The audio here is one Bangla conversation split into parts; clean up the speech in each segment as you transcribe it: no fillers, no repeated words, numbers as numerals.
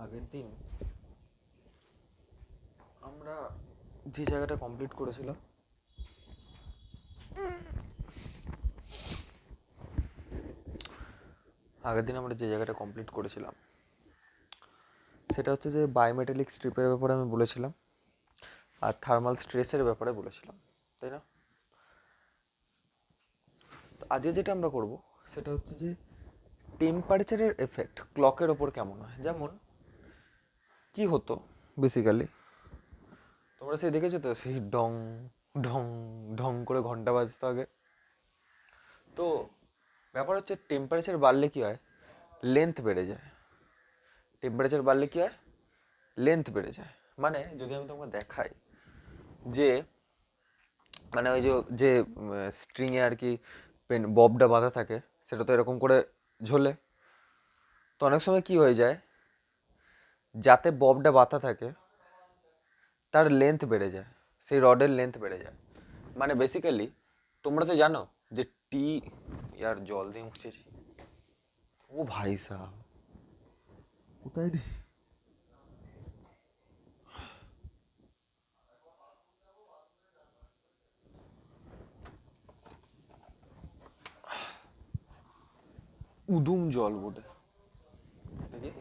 আগের দিন আমরা যে জায়গাটা কমপ্লিট করেছিলাম সেটা হচ্ছে যে বায়োমেটালিক স্ট্রিপের ব্যাপারে আমি বলেছিলাম আর থার্মাল স্ট্রেসের ব্যাপারে বলেছিলাম, তাই না? তো আজকে যেটা আমরা করব সেটা হচ্ছে যে টেম্পারেচারের এফেক্ট ক্লকের ওপর কেমন হয়। যেমন কি হতো বেসিক্যালি, তোমরা সেই দেখেছো তো, সেই ডং ঢং ঢং করে ঘন্টা বাজতো আগে। তো ব্যাপার হচ্ছে টেম্পারেচার বাড়লে কি হয়, লেন্থ বেড়ে যায়। টেম্পারেচার বাড়লে কি হয়, লেন্থ বেড়ে যায়। মানে যদি আমি তোমাকে দেখাই যে মানে ওই যে যে স্ট্রিংয়ে আর কি পেন ববটা বাঁধা থাকে, সেটা তো এরকম করে ঝোলে। তো অনেক সময় কি হয়ে যায়, যাতে ববটা বাঁধা থাকে তার লেন্থ বেড়ে যায়, সেই রডের লেন্থ বেড়ে যায়। মানে বেসিক্যালি তোমরা তো জানো যে ইয়ার জল দিয়ে মুছেছি। ও ভাই সাহ, কোথায় রে? উদুম জল বটে দেখি।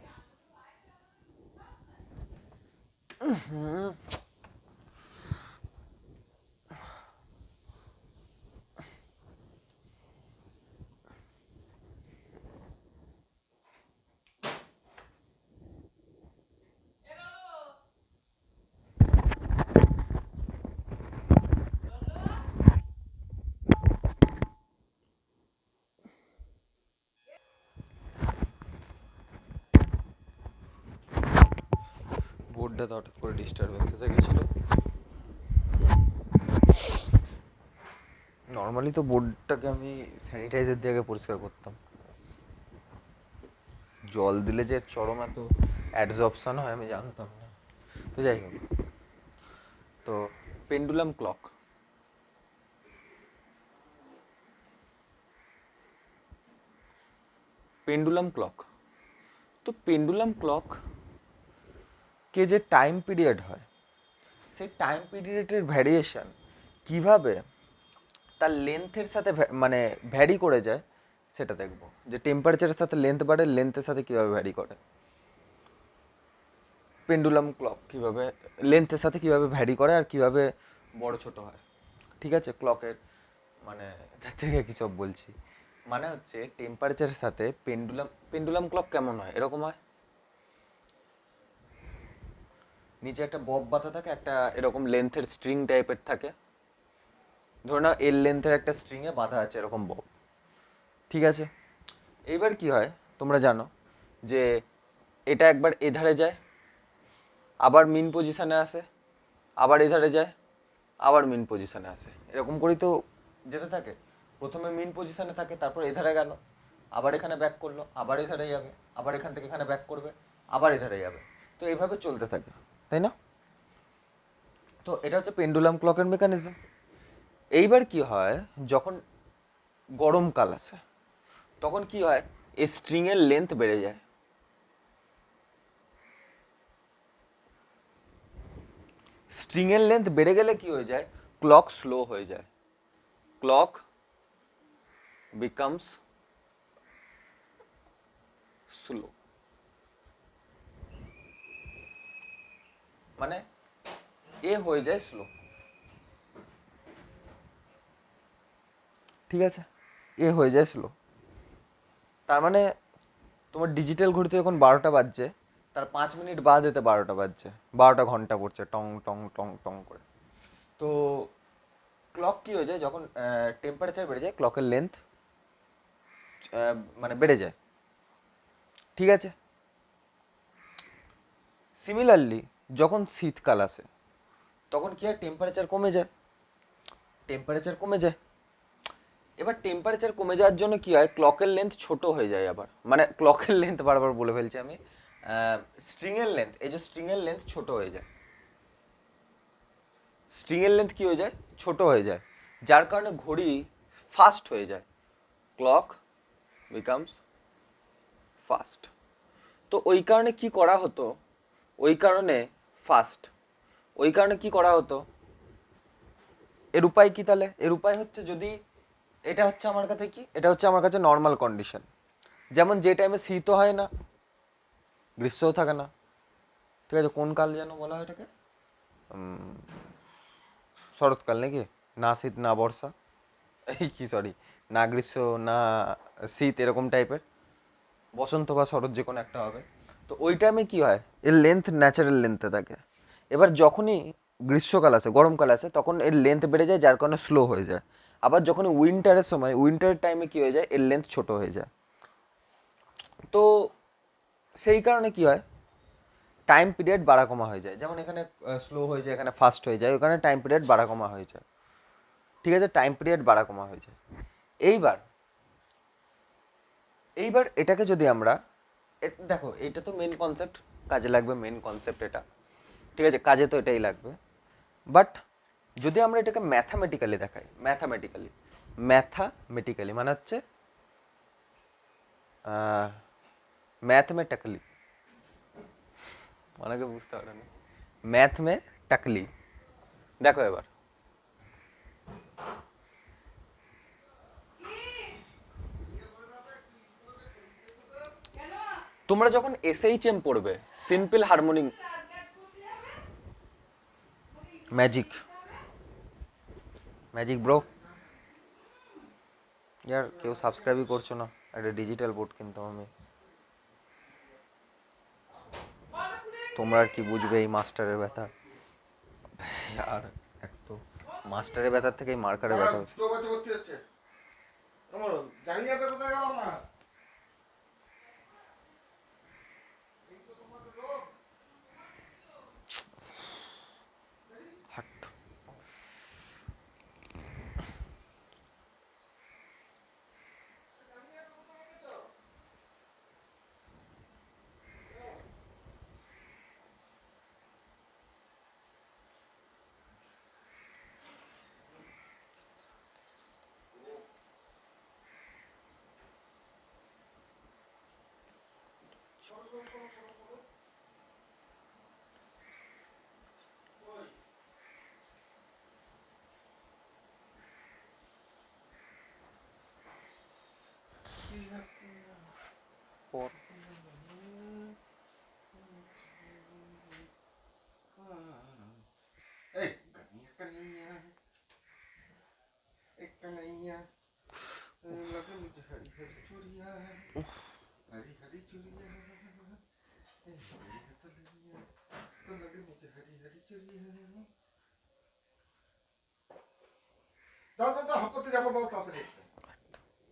বোর্ডটা তো হঠাৎ করে ডিস্টারবেন্স এসে গেছিলো। নর্মালি তো বোর্ডটাকে আমি স্যানিটাইজার দিয়ে আগে পরিষ্কার করতাম। জল দিলে যে চরম এত অ্যাডজর্পশন হয় আমি জানতাম না। তো যাই হোক, তো পেন্ডুলাম ক্লক, পেন্ডুলাম ক্লক তো পেন্ডুলাম ক্লক কে যে টাইম পিরিয়ড হয়, সেই টাইম পিরিয়ডের ভ্যারিয়েশন কিভাবে তার লেন্থের সাথে মানে ভ্যারি করে যায় সেটা দেখবো। যে টেম্পারেচারের সাথে লেন্থ বাড়ে, লেন্থের সাথে কিভাবে ভ্যারি করে। পেন্ডুলাম ক্লক কিভাবে লেন্থের সাথে কিভাবে ভ্যারি করে আর কিভাবে বড় ছোট হয়। ঠিক আছে, ক্লকের মানে তার থেকে কি সব বলছি, মানে হচ্ছে টেম্পারেচারের সাথে পেন্ডুলাম পেন্ডুলাম ক্লক কেমন হয়, এরকম হয়। নিচে একটা বব বাঁধা থাকে, একটা এরকম লেন্থের স্ট্রিং টাইপের থাকে। ধরে নাও এল লেন্থের একটা স্ট্রিংয়ে বাঁধা আছে এরকম বব। ঠিক আছে, এইবার কি হয় তোমরা জানো যে এটা একবার এধারে যায়, আবার মিন পজিশনে আসে, আবার এধারে যায়, আবার মিন পজিশনে আসে, এরকম করেই তো যেতে থাকে। প্রথমে মিন পজিশনে থাকে, তারপর এধারে গেল, আবার এখানে ব্যাক করলো, আবার এধারে যাবে, আবার এখান থেকে এখানে ব্যাক করবে, আবার এধারে যাবে। তো এইভাবে চলতে থাকে, তাই না? তো এটা হচ্ছে পেন্ডুলাম ক্লকের মেকানিজম। এইবার কি হয়, যখন গরমকাল আসে তখন কি হয়, এই স্ট্রিংয়ের লেন্থ বেড়ে যায়। স্ট্রিংয়ের লেন্থ বেড়ে গেলে কি হয়ে যায়, ক্লক স্লো হয়ে যায়। ক্লক বিকামস স্লো, মানে এ হয়ে যায় স্লো। ঠিক আছে, এ হয়ে যায় স্লো। তার মানে তোমার ডিজিটাল ঘড়িতে যখন 12টা বাজছে, তার 5 মিনিট বাদ এতে 12টা বাজছে, 12টা ঘন্টা পড়ছে টং টং টং টং করে। তো ক্লক কি হয়ে যায়, যখন টেম্পারেচার বেড়ে যায় ক্লকের লেন্থ মানে বেড়ে যায়। ঠিক আছে, সিমিলারলি যখন শীতকাল আসে তখন কি হয়, টেম্পারেচার কমে যায়। টেম্পারেচার কমে যায়, এবার টেম্পারেচার কমে যাওয়ার জন্য কি হয়, ক্লকের লেন্থ ছোট হয়ে যায় আবার। মানে ক্লকের লেন্থ বারবার বলে ফেলছি আমি, স্ট্রিংয়ের লেন্থ, এই যে স্ট্রিংয়ের লেন্থ ছোট হয়ে যায়। স্ট্রিংয়ের লেন্থ কি হয়ে যায়, ছোট হয়ে যায়, যার কারণে ঘড়ি ফাস্ট হয়ে যায়। Clock becomes fast. তো ওই কারণে কি করা হতো, ওই কারণে ফার্স্ট ওই কারণে কি করা হতো, এর উপায় কি তাহলে? এর উপায় হচ্ছে, যদি এটা হচ্ছে আমার কাছে কি, এটা হচ্ছে আমার কাছে নর্মাল কন্ডিশন, যেমন যে টাইমে শীতও হয় না গ্রীষ্মও থাকে না, ঠিক আছে? কোন কাল যেন বলা হয় এটাকে? শরৎকাল নাকি? না শীত না বর্ষা, এই কি সরি, না গ্রীষ্ম না শীত, এরকম টাইপের, বসন্ত বা শরৎ যে কোনো একটা হবে। তো ওই টাইমে কি হয়, এর লেন্থ ন্যাচারাল লেন্থে থাকে। এবার যখনই গ্রীষ্মকাল আসে, গরমকাল আসে, তখন এর লেন্থ বেড়ে যায়, যার কারণে স্লো হয়ে যায়। আবার যখন উইন্টারের সময়, উইন্টারের টাইমে কি হয়ে যায়, এর লেন্থ ছোট হয়ে যায়। তো সেই কারণে কি হয়, টাইম পিরিয়ড বাড়া কমা হয়ে যায়। যেমন এখানে স্লো হয়ে যায়, এখানে ফাস্ট হয়ে যায়, ওখানে টাইম পিরিয়ড বাড়া কমা হয়ে যায়, ঠিক আছে? টাইম পিরিয়ড বাড়া কমা হয়ে যায়। এইবার এইবার এটাকে যদি আমরা, দেখো এইটা তো মেন কনসেপ্ট, কাজে লাগবে মেন কনসেপ্ট এটা, ঠিক আছে? কাজে তো এটাই লাগবে। বাট যদি আমরা এটাকে ম্যাথামেটিক্যালি দেখাই, ম্যাথামেটিক্যালি মানে হচ্ছে ম্যাথমেটিক্যালি, অনেকে বুঝতে পারে না, ম্যাথমেটিক্যালি দেখো এবার, তোমরা যখন এসএইচএম পড়বে, simple harmonic magic, magic bro, यार কেউ সাবস্ক্রাইবই করছো না, একটা ডিজিটাল বোর্ড কিনতাম আমি। তোমরা আর কি বুঝবে এই মাস্টারের ব্যথা, আর এক তো মাস্টারের ব্যথার থেকে মার্কারের ব্যথা হচ্ছে। হাট। ওর দাও দাও দাও, হাঁপাতে যাবো, দাও তাড়াতাড়ি।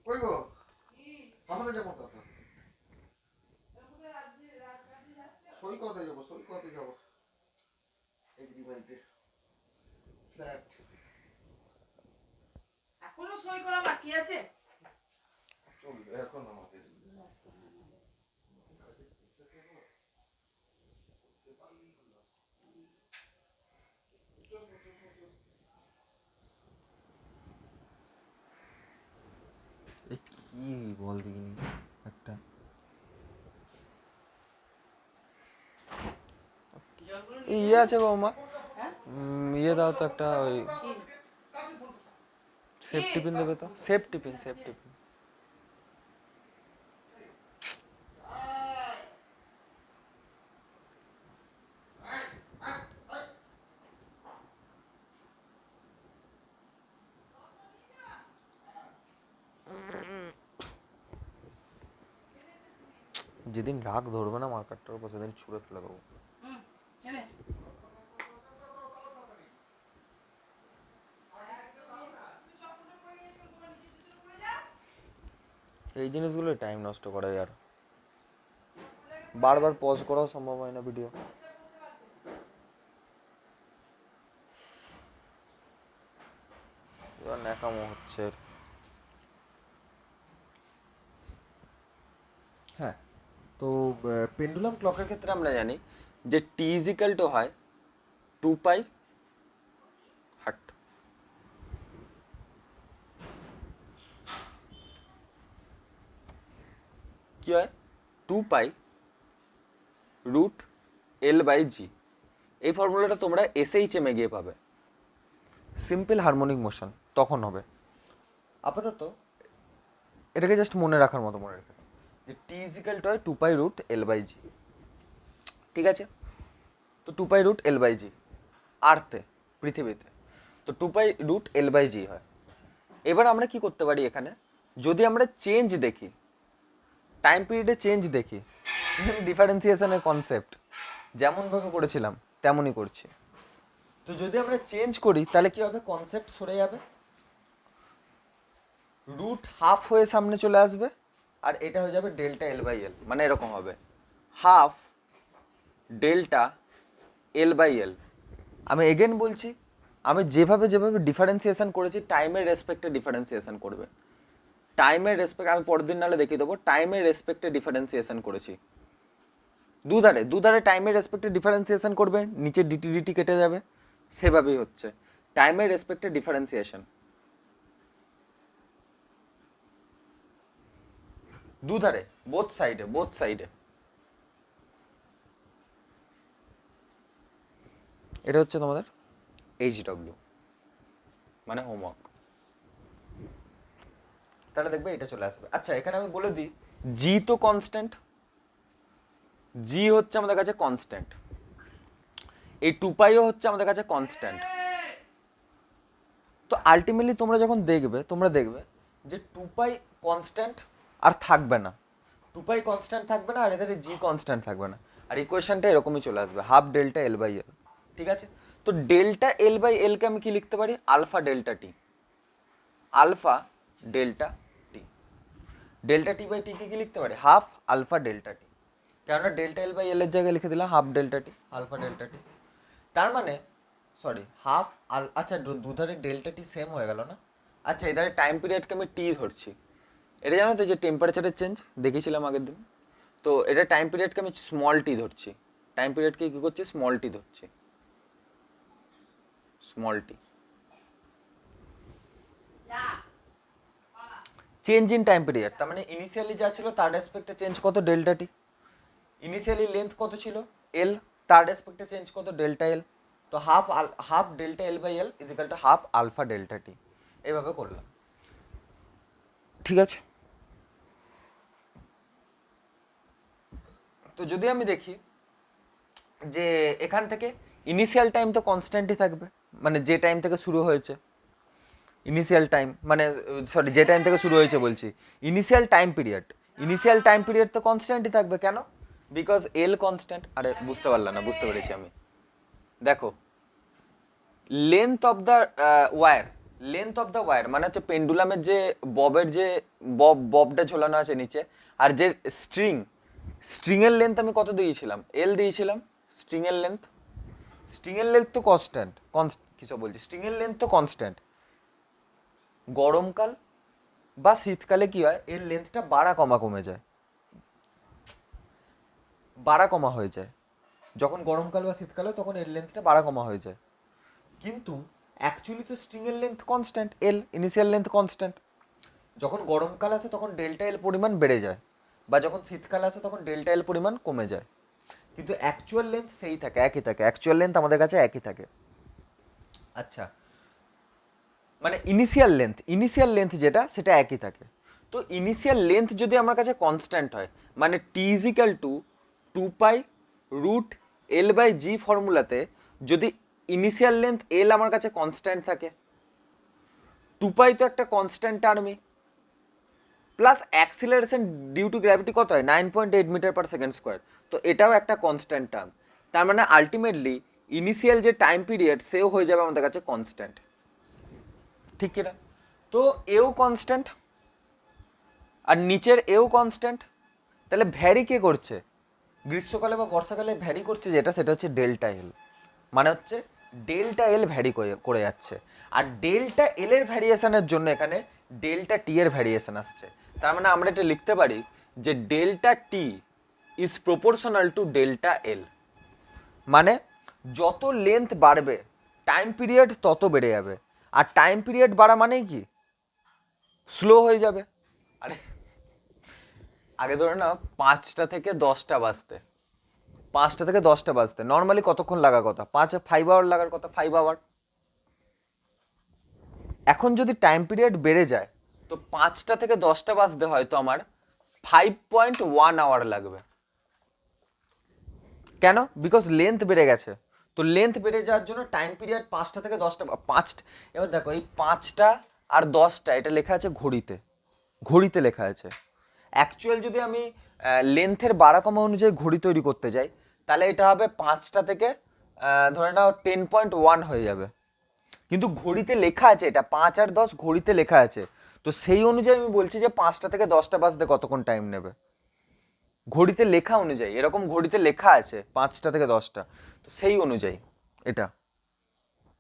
কই গো, হাঁপাতে যাবো, দাও তাড়াতাড়ি। সই করতে যাবো, সই করতে যাবো এগ্রিমেন্টে, ফ্ল্যাট। এখনো সই করা বাকি আছে? চলবে এখন আমাদের। কি বল দেখিনি একটা, ইয়ে আছে বৌমা, ইয়ে দাও তো একটা, ওই সেফ টিফিন দেবে তো, সেফ টিফিন, সেফ টিফিন। যেদিন রাগ ধরবে না মার্কারটার উপর, সেদিন ছুঁড়ে ফেলে দেবো। এই জিনিসগুলো টাইম নষ্ট করে আর বারবার পজ করাও সম্ভব হয় না ভিডিও। এবার ন্যাকামো হচ্ছে। হ্যাঁ, তো পেন্ডুলাম ক্লকের ক্ষেত্রে আমরা জানি যে টি ইজিক্যাল টু হয় 2 পাই হার্ট। কি হয়? 2 পাই রুট এল বাই জি। এই ফর্মুলাটা তোমরা এসএইচএমে গিয়ে পাবে, সিম্পল হারমোনিক মোশন তখন হবে। আপাতত এটাকে জাস্ট মনে রাখার মতো মনে রেখে দাও যে টি ইজিক্যাল টু হয় 2 পাই রুট এল বাই জি। ঠিক আছে, তো 2 পাই রুট এল বাই জি আর্থে, পৃথিবীতে তো 2 পাই রুট এল বাই জি হয়। এবার আমরা কি করতে পারি এখানে, যদি আমরা চেঞ্জ দেখি, টাইম পিরিয়ডে চেঞ্জ দেখি, সেম ডিফারেন্সিয়েশনের কনসেপ্ট যেমনভাবে করেছিলাম তেমনই করছি। তো যদি আমরা চেঞ্জ করি তাহলে কি হবে, কনসেপ্ট সরে যাবে, রুট হাফ হয়ে সামনে চলে আসবে, আর এটা হয়ে যাবে ডেল্টা এল বাই এল। মানে এরকম হবে half delta L by L. আমি এগেন বলছি, আমি যেভাবে ডিফারেন্সিয়েশন করেছি টাইমের রেসপেক্টে ডিফারেন্সিয়েশন করবে, টাইমের রেসপেক্ট, আমি পরের দিন নাহলে দেখিয়ে দেবো, টাইমের রেসপেক্টে ডিফারেন্সিয়েশন করেছি। দুধারে টাইমের রেসপেক্টে ডিফারেন্সিয়েশন করবে, নিচে ডিটি ডিটি কেটে যাবে, সেভাবেই হচ্ছে টাইমের রেসপেক্টে ডিফারেন্সিয়েশন। দুধারে বোথ সাইডে। এটা হচ্ছে তোমাদের এইচডব্লিউ মানে হোমওয়ার্ক। তাহলে দেখবে এটা চলে আসবে। আচ্ছা এখানে আমি বলে দিই, জি তো কনস্ট্যান্ট, জি হচ্ছে আমাদের কাছে কনস্ট্যান্ট, এই 2 পাইও হচ্ছে আমাদের কাছে কনস্ট্যান্ট। তো আলটিমেটলি তোমরা যখন তোমরা দেখবে যে 2 পাই কনস্ট্যান্ট আর থাকবে না, 2 পাই কনস্ট্যান্ট থাকবে না, আর এদের জি কনস্ট্যান্ট থাকবে না, আর ইকুয়েশনটা এরকমই চলে আসবে, half delta L by L. ঠিক আছে, তো ডেল্টা এল বাই এলকে আমি কি লিখতে পারি, alpha delta T, alpha delta T, delta T by টিকে কি লিখতে পারি, হাফ আলফা ডেল্টা টি, কেননা ডেল্টা এল বাই এল এর জায়গায় লিখে দিলাম half delta T, alpha delta টি। তার মানে সরি হাফ আচ্ছা দুধারে ডেল্টা টি সেম হয়ে গেল না। আচ্ছা এধারে টাইম পিরিয়ডকে আমি টি ধরছি, এটা জানো তো যে টেম্পারেচারের চেঞ্জ দেখিয়েছিলাম আগের দিন, তো এটা টাইম পিরিয়ডকে আমি স্মল টি ধরছি, টাইম পিরিয়ডকে কী করছি, স্মল টি ধরছি, small tea. Change in time period, তার মানে ইনিশিয়ালি যা ছিল তার রেসপেক্টে চেঞ্জ কত, ডেল্টা টি। ইনিশিয়ালি লেন্থ কত ছিল, এল, তার রেসপেক্টে চেঞ্জ কত, ডেল্টা এল। তো half delta L by L is equal to half alpha delta T. এইভাবে করলাম। ঠিক আছে, তো যদি আমি দেখি যে এখান থেকে ইনিশিয়াল টাইম তো কনস্ট্যান্টই থাকবে, মানে যে টাইম থেকে শুরু হয়েছে ইনিশিয়াল টাইম, মানে সরি যে টাইম থেকে শুরু হয়েছে বলছি, ইনিশিয়াল টাইম পিরিয়ড তো কনস্ট্যান্টই থাকবে। কেন, বিকজ এল কনস্ট্যান্ট। আরে বুঝতে পারলাম না, বুঝতে পেরেছি আমি। দেখো লেন্থ অফ দ্য ওয়্যার মানে হচ্ছে পেন্ডুলামের যে ববের যে ববটা ঝোলানো আছে নিচে, আর যে স্ট্রিংয়ের লেন্থ আমি কত দিয়েছিলাম, এল দিয়েছিলাম। স্ট্রিংয়ের লেন্থ তো কনস্ট্যান্ট, কিছু বলছি, স্ট্রিংয়ের লেন্থ তো কনস্ট্যান্ট। গরমকাল বা শীতকালে কি হয়, এর লেন্থটা বাড়া কমা হয়ে যায়। যখন গরমকাল বা শীতকালে তখন এর লেন্থটা বাড়া কমা হয়ে যায়, কিন্তু অ্যাকচুয়ালি তো স্ট্রিংয়ের লেন্থ কনস্ট্যান্ট, এল ইনিশিয়াল লেন্থ কনস্ট্যান্ট। যখন গরমকাল আসে তখন ডেল্টা এল পরিমাণ বেড়ে যায়, বা যখন শীতকাল আসে তখন ডেল্টা এল পরিমাণ কমে যায়, কিন্তু অ্যাকচুয়াল লেন্থ সেই থাকে, একই থাকে, অ্যাকচুয়াল লেন্থ আমাদের কাছে একই থাকে। আচ্ছা, মানে ইনিশিয়াল লেন্থ যেটা সেটা একই থাকে। তো ইনিশিয়াল লেন্থ যদি আমার কাছে কনস্ট্যান্ট হয়, মানে T is equal to 2 pi root L by G ফর্মুলাতে যদি ইনিশিয়াল লেন্থ এল আমার কাছে কনস্ট্যান্ট থাকে, 2 পাই তো একটা কনস্ট্যান্ট টার্মই, plus acceleration due to gravity কত হয়, 9.8 মিটার পার সেকেন্ড স্কোয়ার, তো এটাও একটা কনস্ট্যান্ট টার্ম। তার মানে আলটিমেটলি ইনিশিয়াল যে টাইম পিরিয়ড সেও হয়ে যাবে আমাদের কাছে কনস্ট্যান্ট, ঠিক কিনা। তো এও কনস্ট্যান্ট আর নিচের এও কনস্ট্যান্ট, তাহলে ভ্যারি কে করছে, গ্রীষ্মকালে বা বর্ষাকালে ভ্যারি করছে যেটা, সেটা হচ্ছে ডেল্টা এল। মানে হচ্ছে ডেল্টা এল ভ্যারি করে যাচ্ছে, আর ডেল্টা এল এর ভ্যারিয়েশনের জন্য এখানে ডেল্টা টি এর ভ্যারিয়েশন আসছে। তার মানে আমরা এটা লিখতে পারি যে delta T is proportional to delta L. মানে যত লেন্থ বাড়বে টাইম পিরিয়ড তত বেড়ে যাবে, আর টাইম পিরিয়ড বাড়া মানেই কি, স্লো হয়ে যাবে। আরে আগে ধরে না 5টা থেকে 10টা বাজতে, 5টা থেকে 10টা বাজতে নর্মালি কতক্ষণ লাগার কথা? 5 আওয়ার লাগার কথা, 5 আওয়ার। এখন যদি টাইম পিরিয়ড বেড়ে যায় তো 5টা থেকে 10টা বাজতে হয়তো আমার 5.1 আওয়ার লাগবে। কেন? বিকজ লেন্থ বেড়ে গেছে। তো লেন্থ বেড়ে যাওয়ার জন্য টাইম পিরিয়ড 5টা থেকে 10টা, 5টা। এবার দেখো এই 5টা আর 10টা এটা লেখা আছে ঘড়িতে, ঘড়িতে লেখা আছে। অ্যাকচুয়াল যদি আমি লেন্থের বাড়া কমা অনুযায়ী ঘড়ি তৈরি করতে যাই তাহলে এটা হবে 5টা থেকে ধরে নাও 10.1 হয়ে যাবে। কিন্তু ঘড়িতে লেখা আছে এটা 5 আর 10 ঘড়িতে লেখা আছে। তো সেই অনুযায়ী আমি বলছি যে 5টা থেকে 10টা বাজতে কতক্ষণ টাইম নেবে, ঘড়িতে লেখা অনুযায়ী। এরকম ঘড়িতে লেখা আছে 5টা থেকে 10টা, তো সেই অনুযায়ী এটা,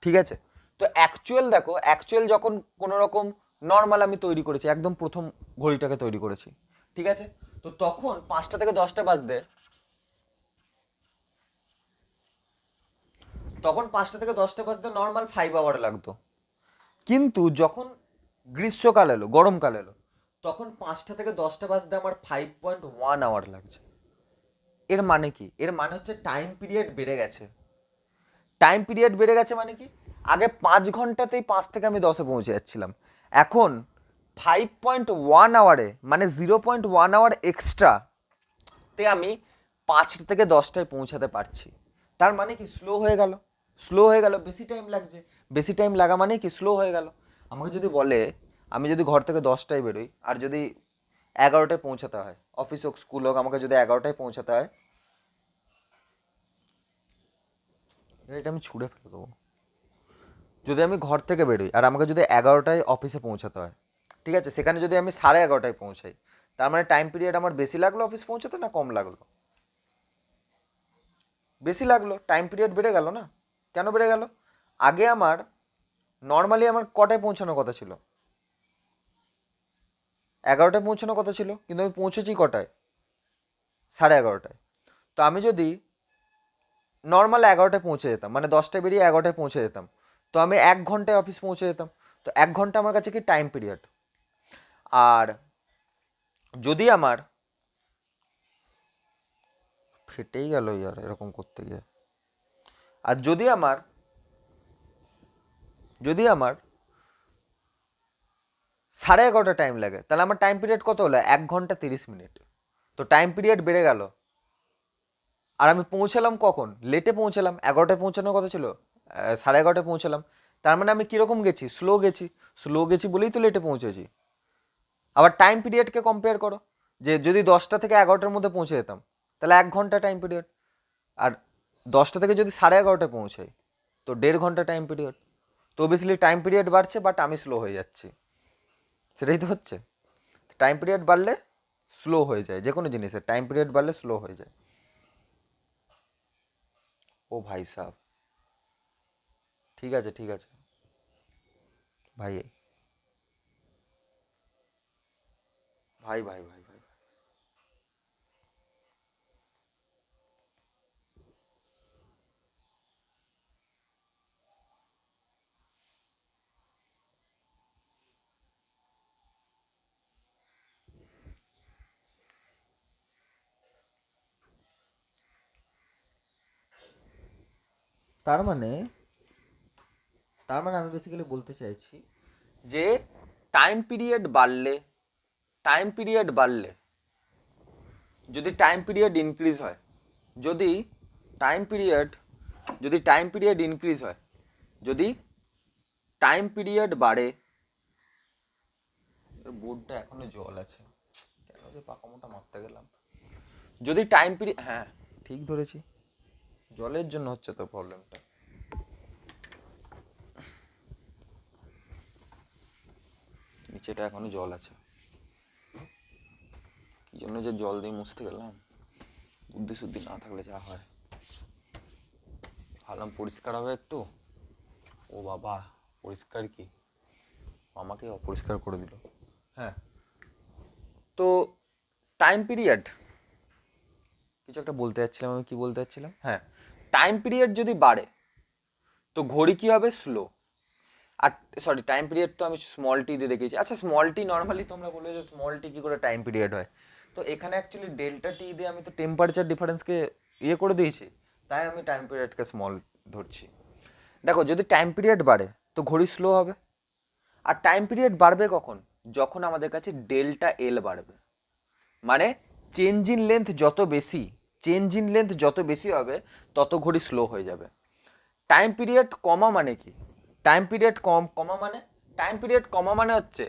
ঠিক আছে? তো অ্যাকচুয়াল দেখো, অ্যাকচুয়াল যখন কোনো রকম নর্মাল আমি তৈরি করেছি, একদম প্রথম ঘড়িটাকে তৈরি করেছি, ঠিক আছে? তো তখন 5টা থেকে 10টা বাজতে, তখন 5টা থেকে 10টা বাজতে নর্মাল 5 আওয়ার লাগতো। কিন্তু যখন গ্রীষ্মকাল এলো, গরমকাল এলো, তখন 5টা থেকে 10টা বাজতে আমার 5.1 আওয়ার লাগছে। এর মানে কি? এর মানে হচ্ছে টাইম পিরিয়ড বেড়ে গেছে। টাইম পিরিয়ড বেড়ে গেছে মানে কি? আগে 5 ঘন্টাতেই 5 থেকে আমি 10-এ পৌঁছে যাচ্ছিলাম, এখন 5.1 আওয়ারে, মানে 0.1 আওয়ার এক্সট্রা তে আমি 5 থেকে 10টায় পৌঁছাতে পারছি। তার মানে কি? স্লো হয়ে গেল, স্লো হয়ে গেল, বেশি টাইম লাগছে। বেশি টাইম লাগা মানে কি? স্লো হয়ে গেল। আমাকে যদি বলে আমি যদি ঘর থেকে 10টায় বেরোই আর যদি 11টায় পৌঁছাতে হয়, অফিস হোক স্কুল হোক, আমাকে যদি 11টায় পৌঁছাতে হয়, এটা আমি ছুঁড়ে ফেলে দেবো। যদি আমি ঘর থেকে বেরোই আর আমাকে যদি 11টায় অফিসে পৌঁছাতে হয়, ঠিক আছে, সেখানে যদি আমি 11:30টায় পৌঁছাই, তার মানে টাইম পিরিয়ড আমার বেশি লাগলো অফিস পৌঁছাতে না কম লাগলো? বেশি লাগলো, টাইম পিরিয়ড বেড়ে গেল না? কেন বেড়ে গেল? আগে আমার নর্মালি আমার কটায় পৌঁছানোর কথা ছিল? 11টায় পৌঁছানোর কথা ছিল, কিন্তু আমি পৌঁছেছি কটায়? 11:30টায়। তো আমি যদি নর্মাল 11টায় পৌঁছে যেতাম, মানে 10টায় বেরিয়ে 11টায় পৌঁছে যেতাম, তো আমি 1 ঘন্টায় অফিস পৌঁছে যেতাম। তো 1 ঘন্টা আমার কাছে কি টাইম পিরিয়ড। আর যদি আমার, ফেটেই গেল ইয়ার এরকম করতে গিয়ে, আর যদি আমার 11:30 টাইম লাগে, তাহলে আমার টাইম পিরিয়ড কত হলো? 1 ঘন্টা 30 মিনিট। তো টাইম পিরিয়ড বেড়ে গেল। আর আমি পৌঁছালাম কখন? লেটে পৌঁছালাম, 11টায় পৌঁছানোর কথা ছিল, 11:30টায় পৌঁছালাম। তার মানে আমি কীরকম গেছি? স্লো গেছি। স্লো গেছি বলেই তো লেটে পৌঁছেছি। আবার টাইম পিরিয়ডকে কম্পেয়ার করো, যে যদি 10টা থেকে 11টার মধ্যে পৌঁছে যেতাম তাহলে 1 ঘন্টা টাইম পিরিয়ড, আর 10টা থেকে যদি 11:30টায় পৌঁছাই তো 1.5 ঘন্টা টাইম পিরিয়ড। তো অবভিয়াসলি টাইম পিরিয়ড বাড়ছে, বাট আমি স্লো হয়ে যাচ্ছি। সেটাই তো হচ্ছে। টাইম পিরিয়ড বাড়লে স্লো হয়ে যায়, যে কোনো জিনিসের টাইম পিরিয়ড বাড়লে স্লো হয়ে যায়। ও ভাই সাহেব, ঠিক আছে ঠিক আছে ভাই, ভাই ভাই ভাই ভাই, তার মানে আমি বেসিক্যালি বলতে চাইছি যে টাইম পিরিয়ড বাড়লে, টাইম পিরিয়ড বাড়লে, যদি টাইম পিরিয়ড ইনক্রিজ হয়, যদি টাইম পিরিয়ড ইনক্রিজ হয়, যদি টাইম পিরিয়ড বাড়ে, বোর্ডটা এখনো জল আছে, কেন যে পাকামোটা মারতে গেলাম। যদি টাইম পিরিয়ড, হ্যাঁ ঠিক ধরেছি, জলের জন্য হচ্ছে তো প্রবলেমটা। নিচেটা এখনো জল আছে, কি জন্য যে জল দিয়ে মুছতে গেলাম, বুদ্ধি শুদ্ধি না থাকলে যা হয়। ভাবলাম পরিষ্কার হবে একটু, ও বাবা পরিষ্কার কি, আমাকে অপরিষ্কার করে দিল। হ্যাঁ, তো টাইম পিরিয়ড, কিছু একটা বলতে যাচ্ছিলাম, আমি কি বলতে যাচ্ছিলাম, হ্যাঁ, টাইম পিরিয়ড যদি বাড়ে তো ঘড়ি কি হবে? স্লো। আর সরি, টাইম পিরিয়ড তো আমি স্মল টি দিয়ে দেখেছি। আচ্ছা, স্মল টি নর্মালি তোমরা বলবে যে স্মল টি কী করে টাইম পিরিয়ড হয়, তো এখানে অ্যাকচুয়ালি ডেল্টা টি দিয়ে আমি তো টেম্পারেচার ডিফারেন্সকে ইয়ে করে দিয়েছি, তাই আমি টাইম পিরিয়ডকে স্মল ধরছি। দেখো যদি টাইম পিরিয়ড বাড়ে তো ঘড়ি স্লো হবে। আর টাইম পিরিয়ড বাড়বে কখন? যখন আমাদের কাছে ডেল্টা এল বাড়বে, মানে চেঞ্জ ইন লেন্থ যত বেশি হবে তত ঘড়ি স্লো হয়ে যাবে। টাইম পিরিয়ড কমা মানে কি? টাইম পিরিয়ড কমা মানে হচ্ছে,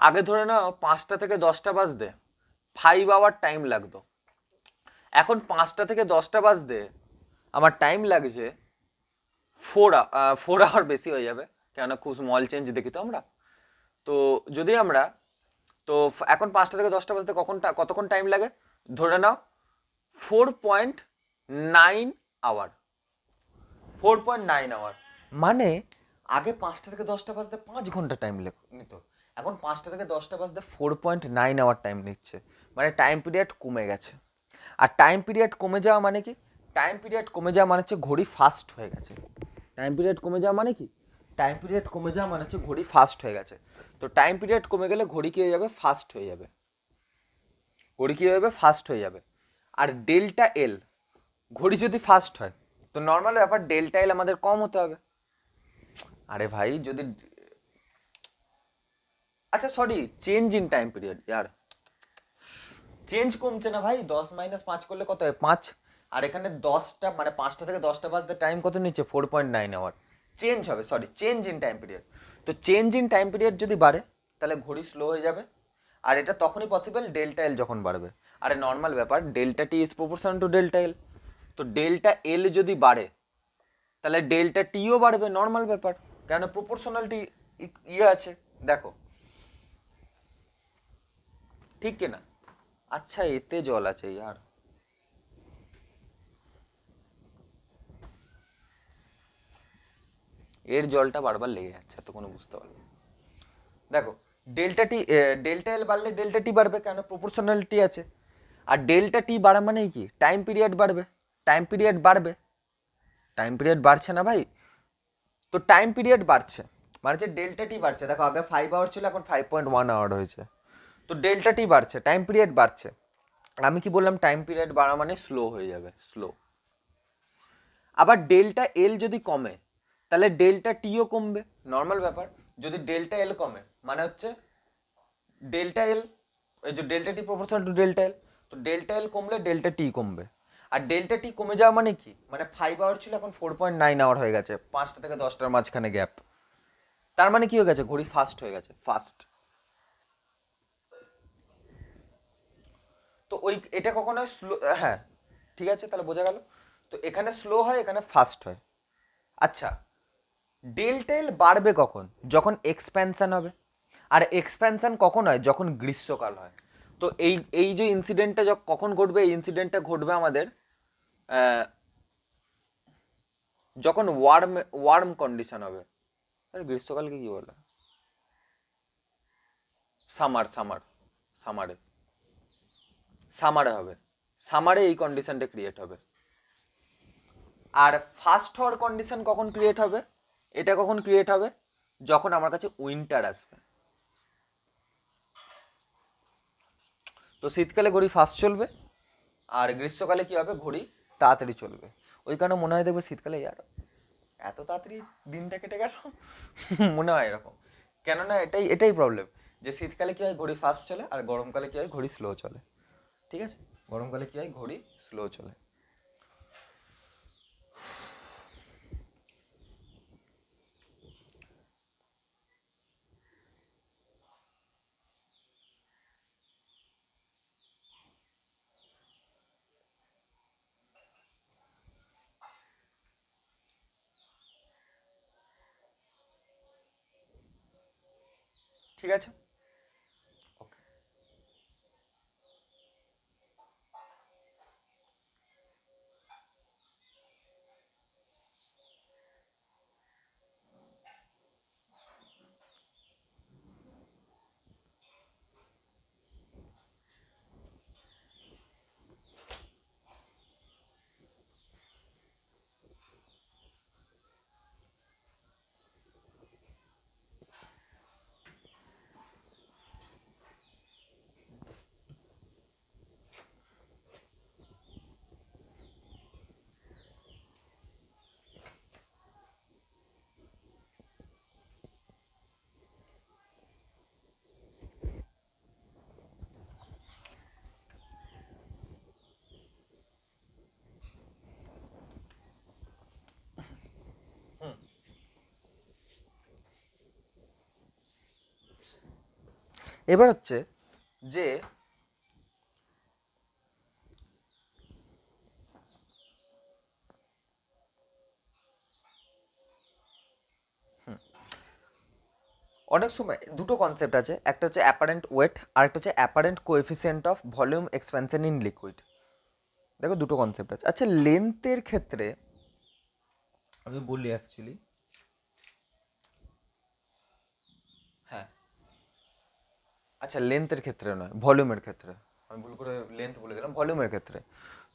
আগে ধরে নাও 5টা থেকে 10টা বাজতে 5 আওয়ার টাইম লাগতো, এখন 5টা থেকে 10টা বাজতে আমার টাইম লাগছে 4 আওয়ার বেশি হয়ে যাবে, কেননা খুব স্মল চেঞ্জ দেখি তো আমরা। তো যদি আমরা তো এখন 5টা থেকে 10টা বাজতে কতক্ষণ টাইম লাগে? ধরে নাও 4.9 আওয়ার। 4.9 আওয়ার মানে আগে 5টা থেকে 10টা বাজতে 5 ঘন্টা টাইম নিত, এখন 5টা থেকে 10টা বাজতে 4.9 আওয়ার টাইম নিচ্ছে, মানে টাইম পিরিয়ড কমে গেছে। আর টাইম পিরিয়ড কমে যাওয়া মানে কি? টাইম পিরিয়ড কমে যাওয়া মানে হচ্ছে ঘড়ি ফাস্ট হয়ে গেছে। টাইম পিরিয়ড কমে যাওয়া মানে কি? টাইম পিরিয়ড কমে যাওয়া মানে হচ্ছে ঘড়ি ফাস্ট হয়ে গেছে। তো টাইম পিরিয়ড কমে গেলে ঘড়ি কী হয়ে যাবে? ফাস্ট হয়ে যাবে। ঘড়ি কী হয়ে যাবে? ফাস্ট হয়ে যাবে। আর ডেল্টা এল, ঘড়ি যদি ফাস্ট হয় তো নর্মাল ব্যাপার ডেল্টা এল আমাদের কম হতে হবে। আরে ভাই যদি, আচ্ছা sorry, change in time period, year change কমছে না ভাই, 10 - 5 করলে কত হয়? 5। আর এখানে 10টা মানে 5টা থেকে 10টা বাজতে টাইম কত নিচ্ছে? 4.9 আওয়ার। চেঞ্জ হবে, sorry, change in time period. তো চেঞ্জ ইন টাইম পিরিয়ড যদি বাড়ে তাহলে ঘড়ি স্লো হয়ে যাবে। আর এটা তখনই পসিবল ডেল্টা এল যখন বাড়বে। আরে নর্মাল ব্যাপার delta T is proportion to delta L. তো ডেল্টা এল যদি বাড়ে তাহলে ডেল্টা টিও বাড়বে, নর্মাল ব্যাপার, কেন প্রপোর্শনালিটি ইয়ে আছে। দেখো ঠিক কিনা? আচ্ছা এতে জল আছে ইয়ার, এর জলটা বারবার লেগে যাচ্ছে, তো কোনো বুঝতে পারলো। দেখো ডেল্টা টি, ডেল্টা এল বাড়লে ডেল্টা টি বাড়বে, কেন প্রপোর্শনালিটি আছে। আর ডেল্টা টি বাড়া মানেই কি? টাইম পিরিয়ড বাড়বে। টাইম পিরিয়ড বাড়বে, টাইম পিরিয়ড বাড়ছে না ভাই? তো টাইম পিরিয়ড বাড়ছে মানে হচ্ছে ডেল্টা টি বাড়ছে। দেখো আগে 5 আওয়ার ছিল, এখন 5.1 আওয়ার হয়েছে। তো ডেল্টা টি বাড়ছে, টাইম পিরিয়ড বাড়ছে। আমি কি বললাম? টাইম পিরিয়ড বাড়া মানে স্লো হয়ে যাবে, স্লো। আবার ডেল্টা এল যদি কমে তাহলে ডেল্টা টিও কমবে, নর্মাল ব্যাপার। যদি ডেল্টা এল কমে মানে হচ্ছে ডেল্টা এল, এই যে delta T proportional to delta L, তো ডেল্টা এল কমলে ডেল্টা টি কমবে। আর ডেল্টা টি কমে যাওয়া মানে কি? মানে 5 আওয়ার ছিল, এখন 4.9 আওয়ার হয়ে গেছে, 5টা থেকে 10টার মাঝখানে গ্যাপ। তার মানে কি হয়ে গেছে? ঘড়ি ফাস্ট হয়ে গেছে, ফাস্ট। তো ওই এটা কখনো স্লো, হ্যাঁ ঠিক আছে, তাহলে বোঝা গেল। তো এখানে স্লো হয়, এখানে ফাস্ট হয়। আচ্ছা ডেল্টা এল বাড়বে কখন? যখন এক্সপ্যানশন হবে। আর এক্সপ্যানশন কখন হয়? যখন গ্রীষ্মকাল হয়। তো এই এই যে ইনসিডেন্টটা কখন ঘটবে? এই ইনসিডেন্টটা ঘটবে আমাদের যখন ওয়ার্ম কন্ডিশন হবে। আরে গ্রীষ্মকালকে কি বলে? সামার সামারে, সামারে হবে। সামারে এই কন্ডিশনটা ক্রিয়েট হবে। আর ফাস্ট হওয়ার কন্ডিশন কখন ক্রিয়েট হবে? এটা কখন ক্রিয়েট হবে? যখন আমার কাছে উইন্টার আসবে। তো শীতকালে ঘড়ি ফাস্ট চলবে, আর গ্রীষ্মকালে কি হবে? ঘড়ি তাড়াতাড়ি চলবে। ওই কারণে মনে হয় দেখবে শীতকালে ইয়ার এত তাড়াতাড়ি দিনটা কেটে গেল মনে হয় এরকম। কেননা এটাই প্রবলেম, যে শীতকালে কি হয়? ঘড়ি ফাস্ট চলে, আর গরমকালে কি হয়? ঘড়ি স্লো চলে। ঠিক আছে, গরমকালে কি হয়? ঘড়ি স্লো চলে। ঠিক আছে, ওকে। এবার হচ্ছে যে অনেক সময় দুটো কনসেপ্ট আছে, একটা হচ্ছে অ্যাপারেন্ট ওয়েট আর একটা হচ্ছে apparent coefficient of volume expansion in liquid. দেখো দুটো কনসেপ্ট আছে। আচ্ছা, লেন্থের ক্ষেত্রে আমি বলি অ্যাকচুয়ালি, হ্যাঁ আচ্ছা লেন্থের ক্ষেত্রে নয়, ভলিউমের ক্ষেত্রে, আমি ভুল করে লেন্থ বলে দিলাম, ভলিউমের ক্ষেত্রে।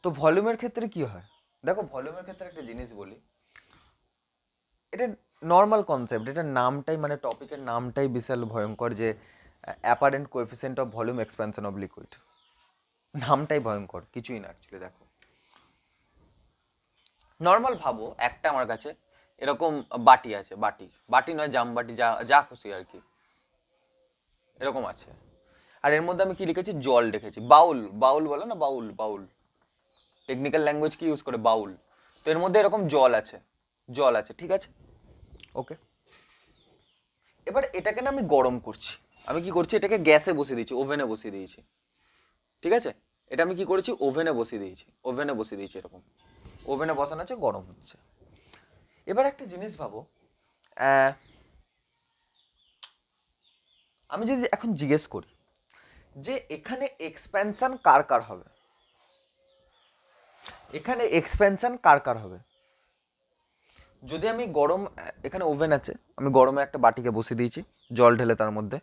তো ভলিউমের ক্ষেত্রে কি হয়, দেখো ভলিউমের ক্ষেত্রে একটা জিনিস বলি, এটা নর্মাল কনসেপ্ট, এটা নামটাই মানে টপিকের নামটাই বিশাল ভয়ঙ্কর, যে apparent coefficient of volume expansion of liquid, নামটাই ভয়ঙ্কর, কিছুই না অ্যাকচুয়ালি। দেখো নর্মাল ভাবো, একটা আমার কাছে এরকম বাটি আছে, বাটি বাটি নয় জামবাটি, যা যা খুশি আর কি, এরকম আছে। আর এর মধ্যে আমি কি লিখেছি, জল রেখেছি, বাউল, বাউল বলো না, বাউল, বাউল টেকনিক্যাল ল্যাঙ্গুয়েজ কি ইউজ করে, বাউল। তো এর মধ্যে এরকম জল আছে, জল আছে, ঠিক আছে, ওকে। এবার এটাকে না আমি গরম করছি, আমি কি করছি, এটাকে গ্যাসে বসিয়ে দিয়েছি, ওভেনে বসিয়ে দিয়েছি, ঠিক আছে। এটা আমি কি করেছি, ওভেনে বসিয়ে দিয়েছি, ওভেনে বসিয়ে দিয়েছি, এরকম ওভেনে বসানো আছে, গরম হচ্ছে। এবার একটা জিনিস ভাবো, আমি যদি এখন জিজ্ঞেস করি যে এখানে এক্সপ্যানশন কার কার হবে, এখানে এক্সপ্যানশন কার কার হবে, যদি আমি গরম, এখানে ওভেন আছে, আমি গরমে একটা বাটিকে বসিয়ে দিয়েছি জল ঢেলে তার মধ্যে,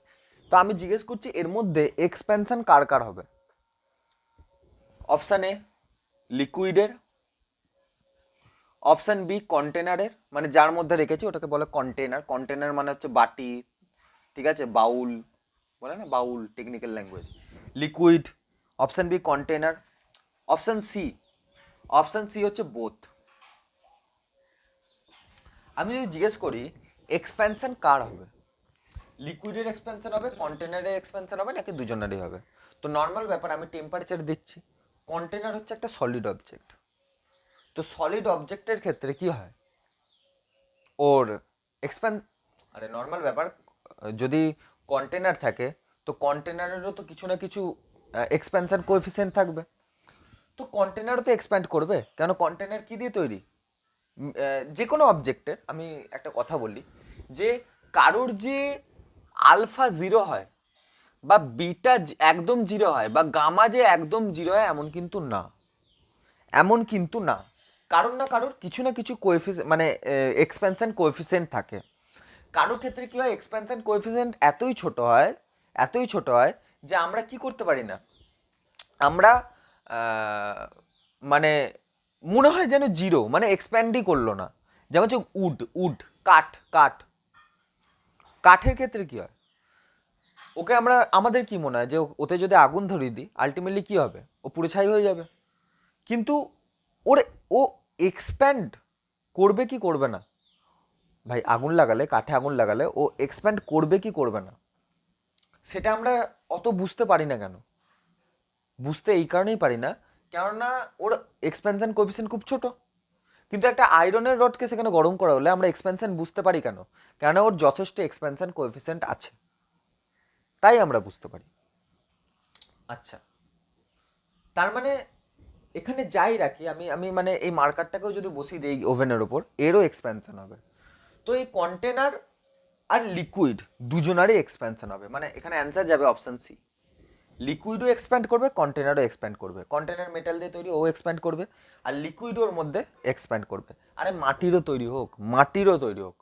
তো আমি জিজ্ঞেস করছি এর মধ্যে এক্সপ্যানশন কার কার হবে। অপশান এ লিকুইডের, অপশান বি কন্টেনারের, মানে যার মধ্যে রেখেছি ওটাকে বলে কন্টেনার, কন্টেনার মানে হচ্ছে বাটি, ঠিক আছে, বাউল বলে না, bowl technical language, liquid. Option B container, option C, option C হচ্ছে বোথ। আমি যদি জিজ্ঞেস করি এক্সপ্যানশন কার হবে, লিকুইডের এক্সপ্যানশন হবে, কন্টেনারের এক্সপ্যানশন হবে, নাকি দুজনেরই হবে, তো নর্মাল ব্যাপার, আমি টেম্পারেচার দিচ্ছি, কন্টেনার হচ্ছে একটা সলিড অবজেক্ট, তো সলিড অবজেক্টের ক্ষেত্রে কি হয়, ওর এক্সপ্যান, আরে নর্মাল ব্যাপার, যদি কন্টেনার থাকে তো কন্টেনারেরও তো কিছু না কিছু এক্সপ্যানশন কোএফিসিয়েন্ট থাকবে, তো কন্টেনারও তো এক্সপ্যান্ড করবে, কেন কন্টেনার কি দিয়ে তৈরি, যে কোনো অবজেক্টের, আমি একটা কথা বলি, যে কারোর যে আলফা জিরো হয় বা বিটা একদম জিরো হয় বা গামা যে একদম জিরো হয়, এমন কিন্তু না, এমন কিন্তু না, কারোর না কারোর কিছু না কিছু কোএফিসিয়েন্ট মানে এক্সপ্যানশন কোএফিসিয়েন্ট থাকে। কারোর ক্ষেত্রে কি হয়, এক্সপ্যানশন কোএফিসিয়েন্ট এতই ছোট হয়, এতই ছোট হয় যে আমরা কি করতে পারি না, আমরা মানে মনে হয় যেন জিরো, মানে এক্সপ্যান্ডই করলো না। যেমন হচ্ছে উড, উড কাঠ, কাঠ, কাঠের ক্ষেত্রে কি হয়, ওকে আমরা, আমাদের কি মনে হয় যে ওতে যদি আগুন ধরিয়ে দিই আলটিমেটলি কি হবে, ও পুরো ছাই হয়ে যাবে, কিন্তু ওর, ও এক্সপ্যান্ড করবে কি করবে না, ভাই আগুন লাগালে, কাঠে আগুন লাগালে ও এক্সপ্যান্ড করবে কি করবে না, সেটা আমরা অত বুঝতে পারি না কেন, বুঝতে এই কারণেই পারি না, কেননা ওর এক্সপ্যানশন কোএফিসিয়েন্ট খুব ছোট। কিন্তু একটা আয়রনের রডকে সেখানে গরম করা হলে আমরা এক্সপ্যানশন বুঝতে পারি কেন, কেননা ওর যথেষ্ট এক্সপ্যানশন কোএফিসিয়েন্ট আছে, তাই আমরা বুঝতে পারি। আচ্ছা, তার মানে এখানে যাই রাখি আমি, আমি মানে এই মার্কারটাকেও যদি বসিয়ে দিই ওভেনের ওপর, এরও এক্সপ্যানশন হবে। তো এই কন্টেনার আর লিকুইড দুজনারই এক্সপ্যানশন হবে, মানে এখানে অ্যান্সার যাবে অপশন সি, লিকুইডও এক্সপ্যান্ড করবে, কন্টেনারও এক্সপ্যান্ড করবে, কন্টেনার মেটাল দিয়ে তৈরি, ও এক্সপ্যান্ড করবে, আর লিকুইড ওর মধ্যে এক্সপ্যান্ড করবে। আরে মাটিরও তৈরি হোক, মাটিরও তৈরি হোক,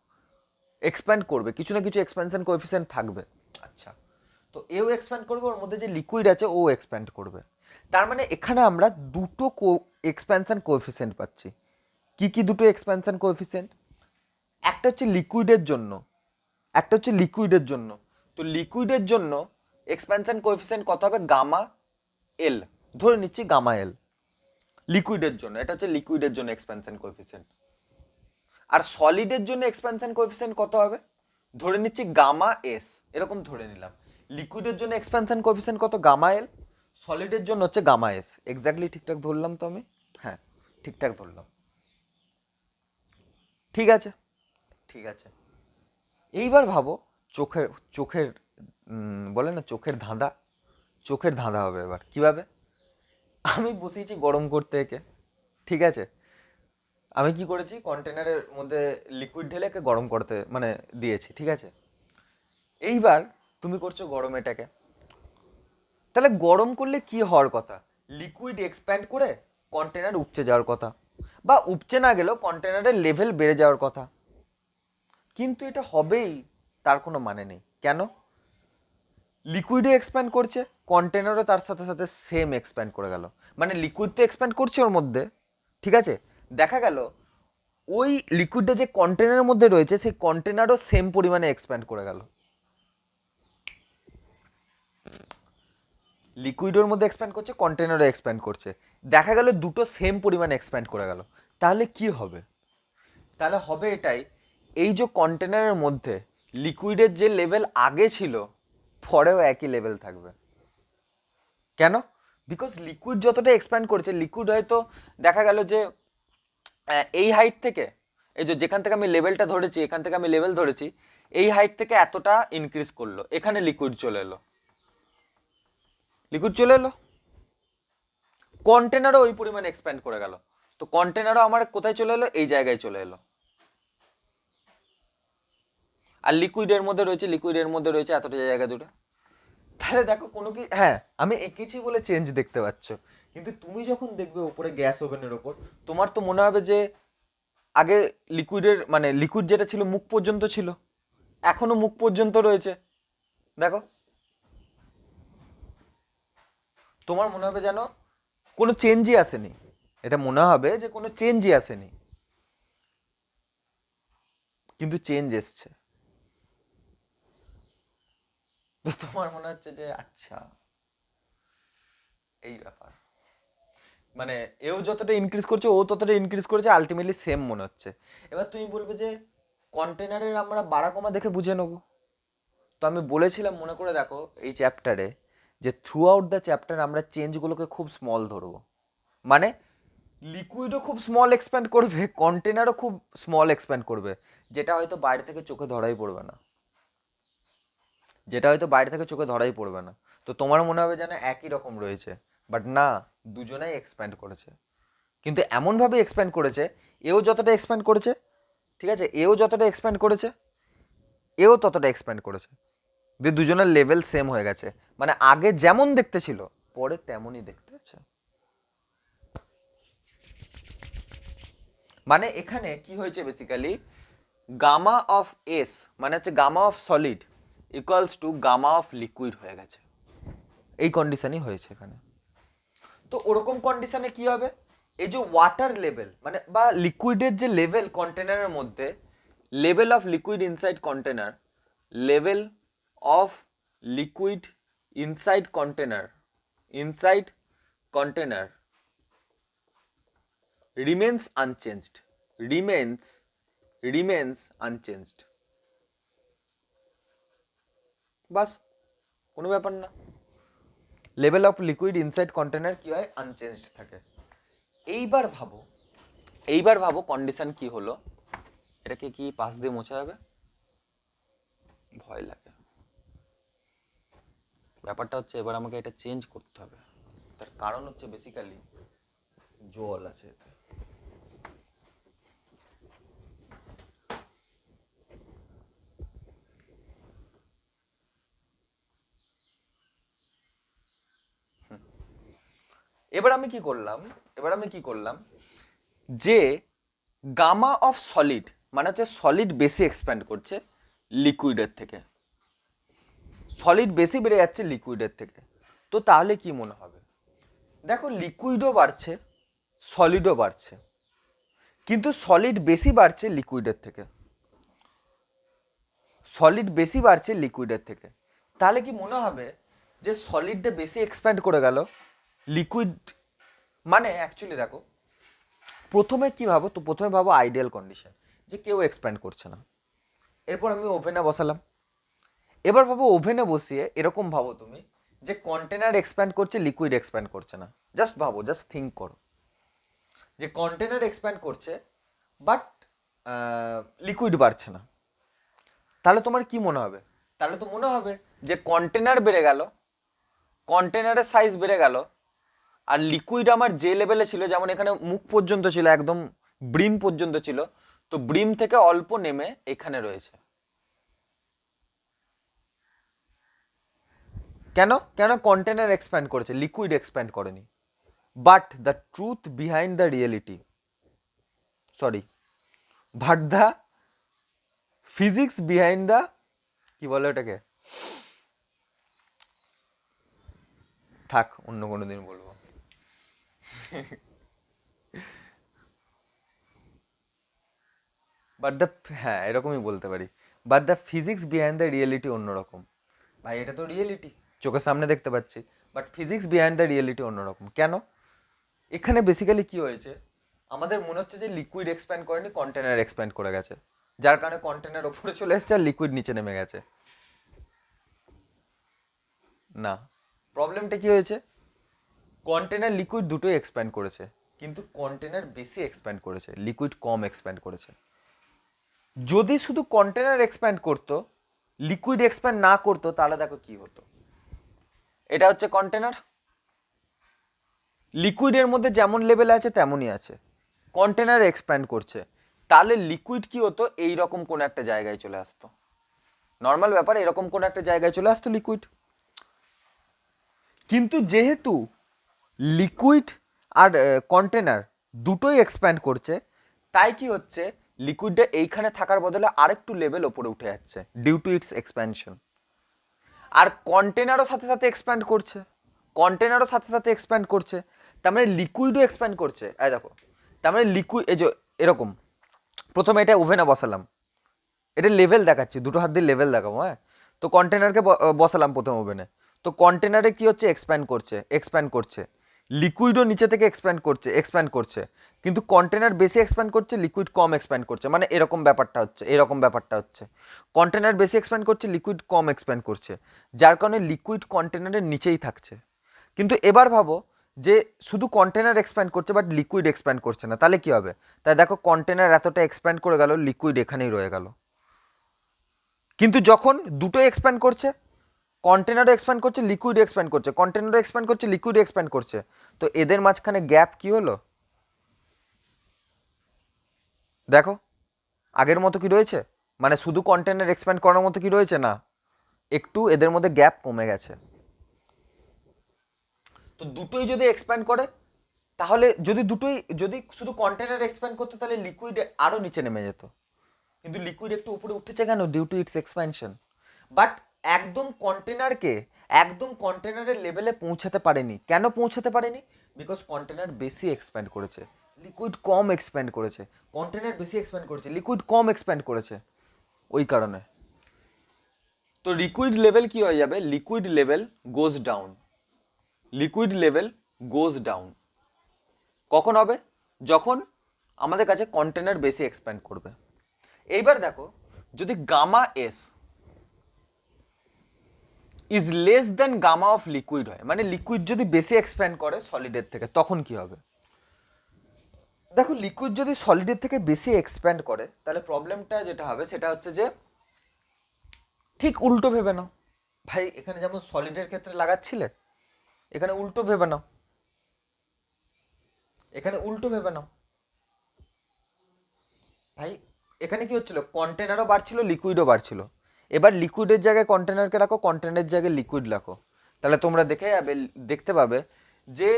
এক্সপ্যান্ড করবে, কিছু না কিছু এক্সপ্যানশন কোএফিসিয়েন্ট থাকবে। আচ্ছা, তো এও এক্সপ্যান্ড করবে, ওর মধ্যে যে লিকুইড আছে ও এক্সপ্যান্ড করবে, তার মানে এখানে আমরা দুটো এক্সপ্যানশন কোএফিসিয়েন্ট পাচ্ছি। কি কি দুটো এক্সপ্যানশন কোএফিসিয়েন্ট, একটা হচ্ছে লিকুইডের জন্য, একটা হচ্ছে লিকুইডের জন্য, তো লিকুইডের জন্য এক্সপ্যানশন কোএফিসিয়েন্ট কত হবে, গামা এল, ধরে নিচ্ছি গামা এল লিকুইডের জন্য, এটা হচ্ছে লিকুইডের জন্য এক্সপ্যানশন কোএফিসিয়েন্ট। আর সলিডের জন্য এক্সপ্যানশন কোএফিসিয়েন্ট কত হবে, ধরে নিচ্ছি গামা এস, এরকম ধরে নিলাম, লিকুইডের জন্য এক্সপ্যানশন কোএফিসিয়েন্ট কত, গামা এল, সলিডের জন্য হচ্ছে গামা এস। এক্স্যাক্টলি ঠিকঠাক ধরলাম তো আমি, হ্যাঁ ঠিকঠাক ধরলাম, ঠিক আছে, ঠিক আছে। এইবার ভাবো চোখের, চোখের বলে না চোখের ধাঁধা হবে এবার কিভাবে। আমি বসিয়েছি গরম করতে একে, ঠিক আছে, আমি কি করেছি কন্টেনারের মধ্যে লিকুইড ঢেলে একে গরম করতে মানে দিয়েছি, ঠিক আছে। এইবার তুমি করছো গরম এটাকে, তাহলে গরম করলে কি হওয়ার কথা, লিকুইড এক্সপ্যান্ড করে কন্টেনার উপচে যাওয়ার কথা, বা উপচে না গেলেও কন্টেনারের লেভেল বেড়ে যাওয়ার কথা। কিন্তু এটা হবেই তার কোনো মানে নেই। কেন? লিকুইডও এক্সপ্যান্ড করছে, কন্টেনারও তার সাথে সাথে সেম এক্সপ্যান্ড করে গেল। মানে লিকুইড তো এক্সপ্যান্ড করছে ওর মধ্যে, ঠিক আছে, দেখা গেল ওই লিকুইডটা যে কন্টেনারের মধ্যে রয়েছে সেই কন্টেনারও সেম পরিমাণে এক্সপ্যান্ড করে গেল। লিকুইডের মধ্যে এক্সপ্যান্ড করছে, কন্টেনারও এক্সপ্যান্ড করছে, দেখা গেল দুটো সেম পরিমাণে এক্সপ্যান্ড করে গেল। তাহলে কি হবে? তাহলে হবে এটাই, এই যে কন্টেনারের মধ্যে লিকুইডের যে লেভেল আগে ছিল পরেও একই লেভেল থাকবে। কেন? বিকজ লিকুইড যতটা এক্সপ্যান্ড করছে, লিকুইড হয়তো দেখা গেল যে এই হাইট থেকে, এই যে যেখান থেকে আমি লেভেলটা ধরেছি, এখান থেকে আমি লেভেল ধরেছি, এই হাইট থেকে এতটা ইনক্রিজ করলো, এখানে লিকুইড চলে এলো, কন্টেনারও ওই পরিমাণে এক্সপ্যান্ড করে গেল। তো কন্টেনারও আমার কোথায় চলে এলো? এই জায়গায় চলে এলো। আর লিকুইডের মধ্যে রয়েছে এতটা জায়গা জুড়ে। তাহলে দেখো কোনো কি, হ্যাঁ আমি এঁকেছি বলে চেঞ্জ দেখতে পাচ্ছ, কিন্তু তুমি যখন দেখবে উপরে গ্যাস ওভেনের ওপর, তোমার তো মনে হবে যে আগে লিকুইডের মানে লিকুইড যেটা ছিল মুখ পর্যন্ত ছিল, এখনো মুখ পর্যন্ত রয়েছে। দেখো তোমার মনে হবে যেন কোনো চেঞ্জই আসেনি, এটা মনে হবে যে কোনো চেঞ্জই আসেনি, কিন্তু চেঞ্জ এসছে। তো তোমার মনে হচ্ছে যে আচ্ছা এই ব্যাপার, মানে এও যতটা ইনক্রিজ করছে ও ততটা ইনক্রিজ করেছে, আলটিমেটলি সেম মনে হচ্ছে। এবার তুমি বলবে যে কন্টেনারের আমরা বাড়া কমা দেখে বুঝে নেবো। তো আমি বলেছিলাম মনে করে দেখো এই চ্যাপ্টারে, যে থ্রু আউট দ্য চ্যাপ্টার আমরা চেঞ্জগুলোকে খুব স্মল ধরবো। মানে লিকুইডও খুব স্মল এক্সপ্যান্ড করবে, কন্টেনারও খুব স্মল এক্সপ্যান্ড করবে, যেটা হয়তো বাইরে থেকে চোখে ধরাই পড়বে না, তো তোমার মনে হবে যেন একই রকম রয়েছে, বাট না, দুজনেই এক্সপ্যান্ড করেছে, কিন্তু এমনভাবে এক্সপ্যান্ড করেছে, এও যতটা এক্সপ্যান্ড করেছে, ঠিক আছে, এও যতটা এক্সপ্যান্ড করেছে, এও ততটা এক্সপ্যান্ড করেছে, দিয়ে দুজনের লেভেল সেম হয়ে গেছে। মানে আগে যেমন দেখতে ছিল পরে তেমনই দেখতে আছে। মানে এখানে কি হয়েছে বেসিক্যালি, গামা অফ এস মানে হচ্ছে gamma of solid equals to gamma of liquid হয়ে গেছে, এই কন্ডিশনই হয়েছে এখানে। তো ওরকম কন্ডিশনে কি হবে, এই যে ওয়াটার লেভেল মানে বা লিকুইডের যে লেভেল কন্টেনারের মধ্যে, level of liquid inside container, level of liquid inside container remains unchanged বাস, কোনো ব্যাপার না, level of liquid inside container কি হয়, আনচেঞ্জড থাকে। এইবার ভাবো কন্ডিশন কি হলো, এটাকে কি পাশ দিয়ে মোছা যাবে? ভয় লাগে। ব্যাপারটা হচ্ছে এবার আমাকে এটা চেঞ্জ করতে হবে, তার কারণ হচ্ছে বেসিক্যালি জল আছে এতে। এবার আমি কি করলাম যে গামা অফ সলিড মানে হচ্ছে সলিড বেশি এক্সপ্যান্ড করছে লিকুইডের থেকে, সলিড বেশি বেড়ে যাচ্ছে লিকুইডের থেকে। তো তাহলে কি মনে হবে, দেখো লিকুইডও বাড়ছে সলিডও বাড়ছে, কিন্তু সলিড বেশি বাড়ছে লিকুইডের থেকে, তাহলে কি মনে হবে যে সলিডটা বেশি এক্সপ্যান্ড করে গেল লিকুইড। মানে অ্যাকচুয়ালি দেখো প্রথমে ভাবো আইডিয়াল কন্ডিশন, যে কেউ এক্সপ্যান্ড করছে না, এরপর আমি ওভেনে বসালাম, এবার ভাবো ওভেনে বসিয়ে এরকম ভাবো তুমি যে কন্টেনার এক্সপ্যান্ড করছে লিকুইড এক্সপ্যান্ড করছে না, জাস্ট থিঙ্ক করো যে কন্টেনার এক্সপ্যান্ড করছে বাট লিকুইড বাড়ছে না, তাহলে তোমার কি মনে হবে? তাহলে তো মনে হবে যে কন্টেনার বেড়ে গেল, কন্টেনারের সাইজ বেড়ে গেল, আর লিকুইড আমার যে লেভেলে ছিল, যেমন এখানে মুখ পর্যন্ত ছিল, একদম ব্রিম পর্যন্ত ছিল, তো ব্রিম থেকে অল্প নেমে এখানে রয়েছে। কেন? কেন কন্টেনার এক্সপ্যান্ড করেছে, লিকুইড এক্সপ্যান্ড করেনি। But the truth behind the reality, sorry, but the physics behind the, কি বলে ওটাকে, থাক অন্য কোনো দিন বলবো। বাট দ্য, হ্যাঁ এরকমই বলতে পারি, but the physics behind the reality অন্যরকম। ভাই এটা তো রিয়েলিটি, চোখের সামনে দেখতে পাচ্ছি, but physics behind the reality অন্যরকম। কেন? এখানে বেসিক্যালি কি হয়েছে, আমাদের মনে হচ্ছে যে লিকুইড এক্সপ্যান্ড করেনি, কন্টেনার এক্সপ্যান্ড করে গেছে, যার কারণে কন্টেনার ওপরে চলে এসেছে আর লিকুইড নিচে নেমে গেছে। না, প্রবলেমটা কি হয়েছে, কন্টেনার লিকুইড দুটোই এক্সপ্যান্ড করেছে, কিন্তু কন্টেনার বেশি এক্সপ্যান্ড করেছে, লিকুইড কম এক্সপ্যান্ড করেছে। যদি শুধু কন্টেনার এক্সপ্যান্ড করতো, লিকুইড এক্সপ্যান্ড না করতো, তাহলে দেখো কি হতো। এটা হচ্ছে কন্টেনার, লিকুইডের মধ্যে যেমন লেভেল আছে তেমনই আছে, কন্টেনার এক্সপ্যান্ড করছে, তাহলে লিকুইড কি হতো, এই রকম কোন একটা জায়গায় চলে আসতো, নর্মাল ব্যাপার, এরকম কোন একটা জায়গায় চলে আসতো লিকুইড। কিন্তু যেহেতু লিকুইড আর কন্টেনার দুটোই এক্সপ্যান্ড করছে, তাই কি হচ্ছে, লিকুইডটা এইখানে থাকার বদলে আরেকটু লেভেল ওপরে উঠে যাচ্ছে ডিউ টু ইটস এক্সপ্যানশন। আর কন্টেনারও সাথে সাথে এক্সপ্যান্ড করছে, কন্টেনারও সাথে সাথে এক্সপ্যান্ড করছে, তার মানে লিকুইডও এক্সপ্যান্ড করছে। এই দেখো, তার মানে লিকুইড, এই যে এরকম, প্রথমে এটা ওভেনে বসালাম, এটা লেভেল দেখাচ্ছি, দুটো হাত দিয়ে লেভেল দেখাবো, হ্যাঁ। তো কন্টেনারকে বসালাম প্রথম ওভেনে, তো কন্টেনারে কি হচ্ছে, এক্সপ্যান্ড করছে, এক্সপ্যান্ড করছে, লিকুইডও নিচে থেকে এক্সপ্যান্ড করছে, কিন্তু কন্টেনার বেশি এক্সপ্যান্ড করছে, লিকুইড কম এক্সপ্যান্ড করছে, মানে এরকম ব্যাপারটা হচ্ছে, এরকম ব্যাপারটা হচ্ছে, কন্টেনার বেশি এক্সপ্যান্ড করছে, লিকুইড কম এক্সপ্যান্ড করছে, যার কারণে লিকুইড কন্টেনারের নিচেই থাকছে। কিন্তু এবার ভাবো যে শুধু কন্টেনার এক্সপ্যান্ড করছে বাট লিকুইড এক্সপ্যান্ড করছে না, তাহলে কি হবে? তাই দেখো, কন্টেনার এতটা এক্সপ্যান্ড করে গেল, লিকুইড এখানেই রয়ে গেল। কিন্তু যখন দুটো এক্সপ্যান্ড করছে, কন্টেনারও এক্সপ্যান্ড করছে, লিকুইড এক্সপ্যান্ড করছে, কন্টেনারও এক্সপ্যান্ড করছে, লিকুইড এক্সপ্যান্ড করছে, তো এদের মাঝখানে গ্যাপ কি হলো দেখো, আগের মতো কি রয়েছে, মানে শুধু কন্টেনার এক্সপ্যান্ড করার মতো কি রয়েছে, না, একটু এদের মধ্যে গ্যাপ কমে গেছে। তো দুটোই যদি এক্সপ্যান্ড করে, তাহলে যদি শুধু কন্টেনার এক্সপ্যান্ড করতো, তাহলে লিকুইড আরো নিচে নেমে যেত, কিন্তু লিকুইড একটু উপরে উঠেছে কেন, due to its expansion. But একদম কন্টেনারের লেভেলে পৌঁছাতে পারেনি। কেন পৌঁছাতে পারেনি? বিকজ কন্টেনার বেশি এক্সপ্যান্ড করেছে, লিকুইড কম এক্সপ্যান্ড করেছে, কন্টেনার বেশি এক্সপ্যান্ড করেছে, লিকুইড কম এক্সপ্যান্ড করেছে, ওই কারণে। তো লিকুইড লেভেল কি হয়ে যাবে, liquid level goes down, liquid level goes down কখন হবে, যখন আমাদের কাছে কন্টেনার বেশি এক্সপ্যান্ড করবে। এইবার দেখো, যদি gamma S is less than gamma of liquid হয়, মানে লিকুইড যদি বেশি এক্সপ্যান্ড করে সলিডের থেকে, তখন কি হবে? দেখো, লিকুইড যদি সলিডের থেকে বেশি এক্সপ্যান্ড করে, তাহলে প্রবলেমটা যেটা হবে সেটা হচ্ছে যে, ঠিক উল্টো ভেবে নাও ভাই, এখানে যেমন সলিডের ক্ষেত্রে লাগাচ্ছিলে, এখানে উল্টো ভেবে নাও, এখানে উল্টো ভেবে নাও ভাই, এখানে কি হচ্ছিল, কন্টেনারও বাড়ছিল, লিকুইডও বাড়ছিল। এবার লিকুইডের জায়গায় কন্টেনারকে রাখো, কন্টেনারের জায়গায় লিকুইড রাখো, তাহলে তোমরা দেখতে পাবে যে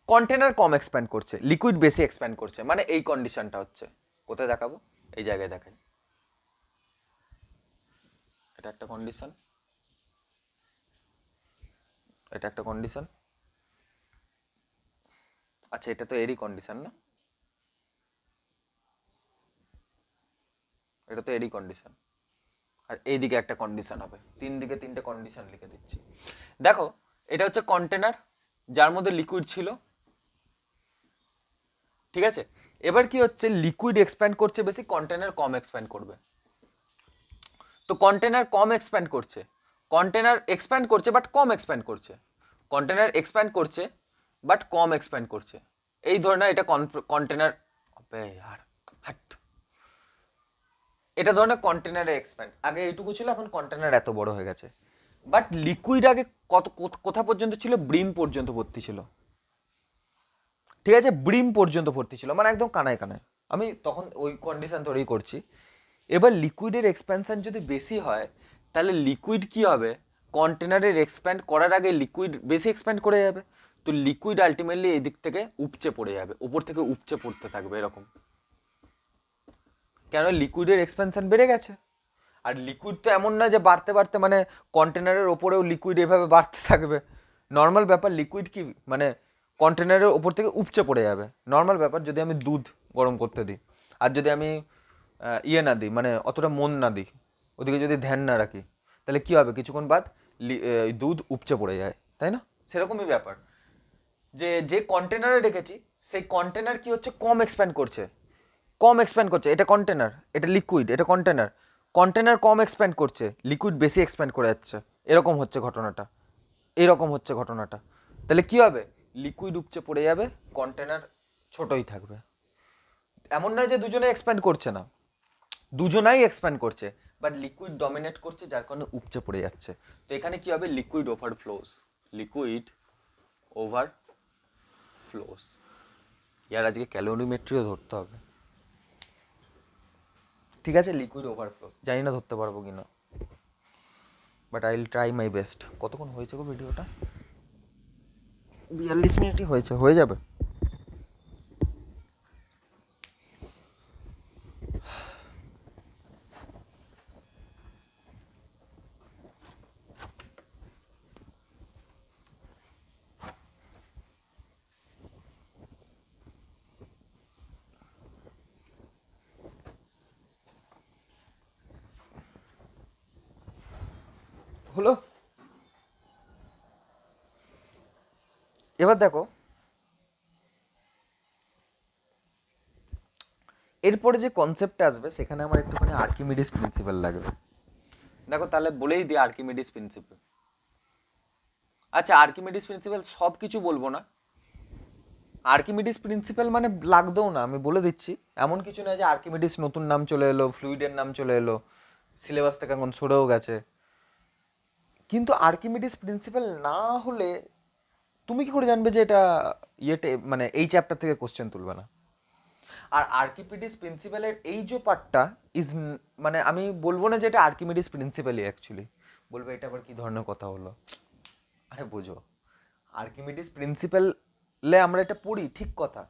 কন্টেনার কম এক্সপ্যান্ড করছে, লিকুইড বেশি এক্সপ্যান্ড করছে, মানে এই কন্ডিশনটা হচ্ছে। কোথায় দেখাবো? এই জায়গায় দেখাই, এটা একটা কন্ডিশন, এটা একটা কন্ডিশন, আচ্ছা এটা তো এরই কন্ডিশন না, এটা তো এরই কন্ডিশন, আর এইদিকে একটা কন্ডিশন হবে, তিন দিকে তিনটে কন্ডিশন লিখে দিচ্ছি। দেখো, এটা হচ্ছে কন্টেনার যার মধ্যে লিকুইড ছিল, ঠিক আছে। এবার কি হচ্ছে, লিকুইড এক্সপ্যান্ড করছে বেশি, কন্টেনার কম এক্সপ্যান্ড করবে। তো কন্টেনার কম এক্সপ্যান্ড করছে, কন্টেনার এক্সপ্যান্ড করছে বাট কম এক্সপ্যান্ড করছে, কন্টেনার এক্সপ্যান্ড করছে বাট কম এক্সপ্যান্ড করছে। এই ধরনের এটা কন্টেনার, এটা ধরনের কন্টেনারে এক্সপ্যান্ড, আগে এইটুকু ছিল, এখন কন্টেনার এত বড় হয়ে গেছে। বাট লিকুইড আগে কোথা পর্যন্ত ছিল? ব্রিম পর্যন্ত ভর্তি ছিল, ঠিক আছে, ব্রিম পর্যন্ত ভর্তি ছিল, মানে একদম কানায় কানায়। আমি তখন ওই কন্ডিশন ধরেই করছি। এবার লিকুইডের এক্সপ্যানশন যদি বেশি হয়, তাহলে লিকুইড কি হবে? কন্টেনারের এক্সপ্যান্ড করার আগে লিকুইড বেশি এক্সপ্যান্ড করে যাবে, তো লিকুইড আলটিমেটলি এই দিক থেকে উপচে পড়ে যাবে, উপর থেকে উপচে পড়তে থাকবে এরকম। কেন? লিকুইডের এক্সপ্যানশন বেড়ে গেছে। আর লিকুইড তো এমন না যে বাড়তে বাড়তে মানে কন্টেনারের ওপরেও লিকুইড এভাবে বাড়তে থাকবে, নর্মাল ব্যাপার। লিকুইড কি মানে কন্টেনারের ওপর থেকে উপচে পড়ে যাবে, নর্মাল ব্যাপার। যদি আমি দুধ গরম করতে দিই, আর যদি আমি ইয়ে না দিই, মানে অতটা মন না দিই, ওদিকে যদি ধ্যান না রাখি, তাহলে কি হবে? কিছুক্ষণ বাদ দুধ উপচে পড়ে যায়, তাই না? সেরকমই ব্যাপার, যে যে কন্টেনারে রেখেছি সেই কন্টেনার কি হচ্ছে? কম এক্সপ্যান্ড করছে, কম এক্সপ্যান্ড করছে। এটা কন্টেনার, এটা লিকুইড, এটা কন্টেনার। কন্টেনার কম এক্সপ্যান্ড করছে, লিকুইড বেশি এক্সপ্যান্ড করে যাচ্ছে, এরকম হচ্ছে ঘটনাটা, এরকম হচ্ছে ঘটনাটা। তাহলে কি হবে? লিকুইড উপচে পড়ে যাবে, কন্টেনার ছোটই থাকবে। এমন নয় যে দুজনে এক্সপ্যান্ড করছে না, দুজনাই এক্সপ্যান্ড করছে, বাট লিকুইড ডমিনেট করছে, যার কারণে উপচে পড়ে যাচ্ছে। তো এখানে কি হবে? Liquid ওভারফ্লোস, liquid ওভারফ্লোস। ইয়ার আজকে ক্যালোরিমেট্রিও ধরতে হবে, ঠিক আছে? লিকুইড ওভারফ্লোস, জানি না ধরতে পারবো কি না, but I will try my best. কতক্ষণ হয়েছে গো ভিডিওটা? 42 মিনিটই হয়েছে, হয়ে যাবে। হলো। এবার দেখো, এরপরে যে কনসেপ্টটা আসবে সেখানে আমার একটুখানি আর্কিমিডিস প্রিন্সিপাল লাগবে। দেখো তাহলে বলেই দিই আর্কিমিডিস প্রিন্সিপাল। আচ্ছা, আর্কিমিডিস প্রিন্সিপাল সব কিছু বলবো না। আর্কিমিডিস প্রিন্সিপাল মানে লাগবেও না, আমি বলে দিচ্ছি। এমন কিছু নয় যে আর্কিমিডিস নতুন নাম চলে এলো, ফ্লুইডের নাম চলে এলো, সিলেবাস থেকে এখন সরেও গেছে। কিন্তু আর্কিমিডিস প্রিন্সিপাল না হলে তুমি কি করে জানবে যে এটা ইয়েতে মানে এই চ্যাপ্টার থেকে কোশ্চেন তুলবে না? আর আর্কিমিডিস প্রিন্সিপালের এই যে পার্টটা ইজ, মানে আমি বলবো না যে এটা আর্কিমিডিস প্রিন্সিপালই, অ্যাকচুয়ালি বলবো এটা আবার কি ধরনের কথা হলো। আরে বোঝো, আর্কিমিডিস প্রিন্সিপালে আমরা এটা পড়ি, ঠিক কথা,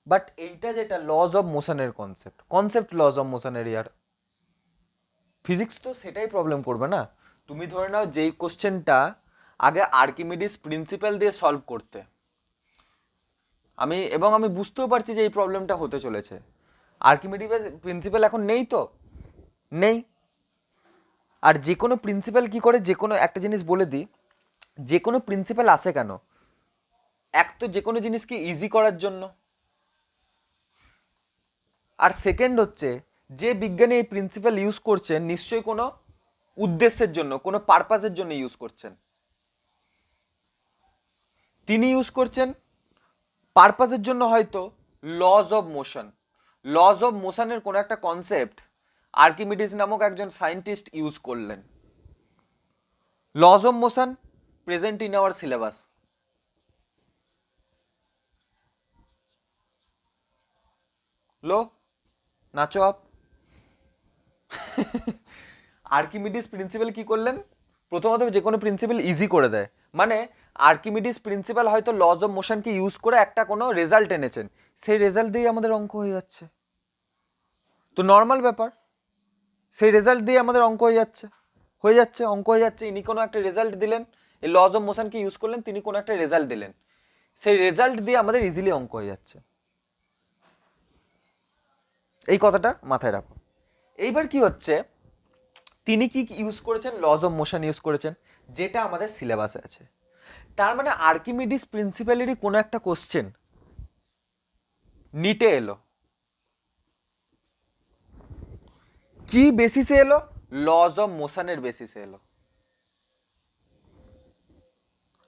বাট এইটা যেটা লজ অফ মোশনের কনসেপ্ট লজ অফ মোশনের, ইয়ার ফিজিক্স তো সেটাই প্রবলেম করবে না। তুমি ধরে নাও যেই কোশ্চেনটা আগে আর্কিমিডিস প্রিন্সিপাল দিয়ে সলভ করতে, আমি বুঝতেও পারছি যে এই প্রবলেমটা হতে চলেছে। আর্কিমিডিস প্রিন্সিপাল এখন নেই, তো নেই। আর যে কোনো প্রিন্সিপাল কি করে, যে কোনো একটা জিনিস বলে দিই, যে কোনো প্রিন্সিপাল আসে কেন? এক তো যে কোনো জিনিসকে ইজি করার জন্য, আর সেকেন্ড হচ্ছে যে বিজ্ঞানী এই প্রিন্সিপাল ইউজ করছেন নিশ্চয়ই কোনো উদ্দেশ্যের জন্য, কোনো পারপাসের জন্য ইউজ করছেন। তিনি ইউজ করছেন পারপাসের জন্য, হয়তো laws of motion, laws of মোশনের কোনো একটা কনসেপ্ট আর্কিমিডিস নামক একজন সায়েন্টিস্ট ইউজ করলেন। Laws of motion present in our syllabus. লো নাচো আপ। আর্কিমিডিস প্রিন্সিপাল কি করলেন? প্রথমত যে কোনো প্রিন্সিপাল ইজি করে দেয়, মানে আর্কিমিডিস প্রিন্সিপাল হয়তো লজ অফ মোশনকে ইউজ করে একটা কোনো রেজাল্ট এনেছেন, সেই রেজাল্ট দিয়ে আমাদের অঙ্ক হয়ে যাচ্ছে। তো নর্মাল ব্যাপার, সেই রেজাল্ট দিয়ে আমাদের অঙ্ক অঙ্ক হয়ে যাচ্ছে। ইনি কোনো একটা রেজাল্ট দিলেন, এই লজ অফ মোশনকে ইউজ করলেন, তিনি কোনো একটা রেজাল্ট দিলেন, সেই রেজাল্ট দিয়ে আমাদের ইজিলি অঙ্ক হয়ে যাচ্ছে। এই কথাটা মাথায় রাখো। এইবার কি হচ্ছে, তিনি কি ইউজ করেছেন? লজ অফ মোশন ইউজ করেছেন, যেটা আমাদের সিলেবাসে আছে। তার মানে আর্কিমিডিস প্রিন্সিপালেরই কোনো একটা কোশ্চেন নিটে এলো, কি বেসিসে এলো? লজ অফ মোশনের বেসিসে এলো।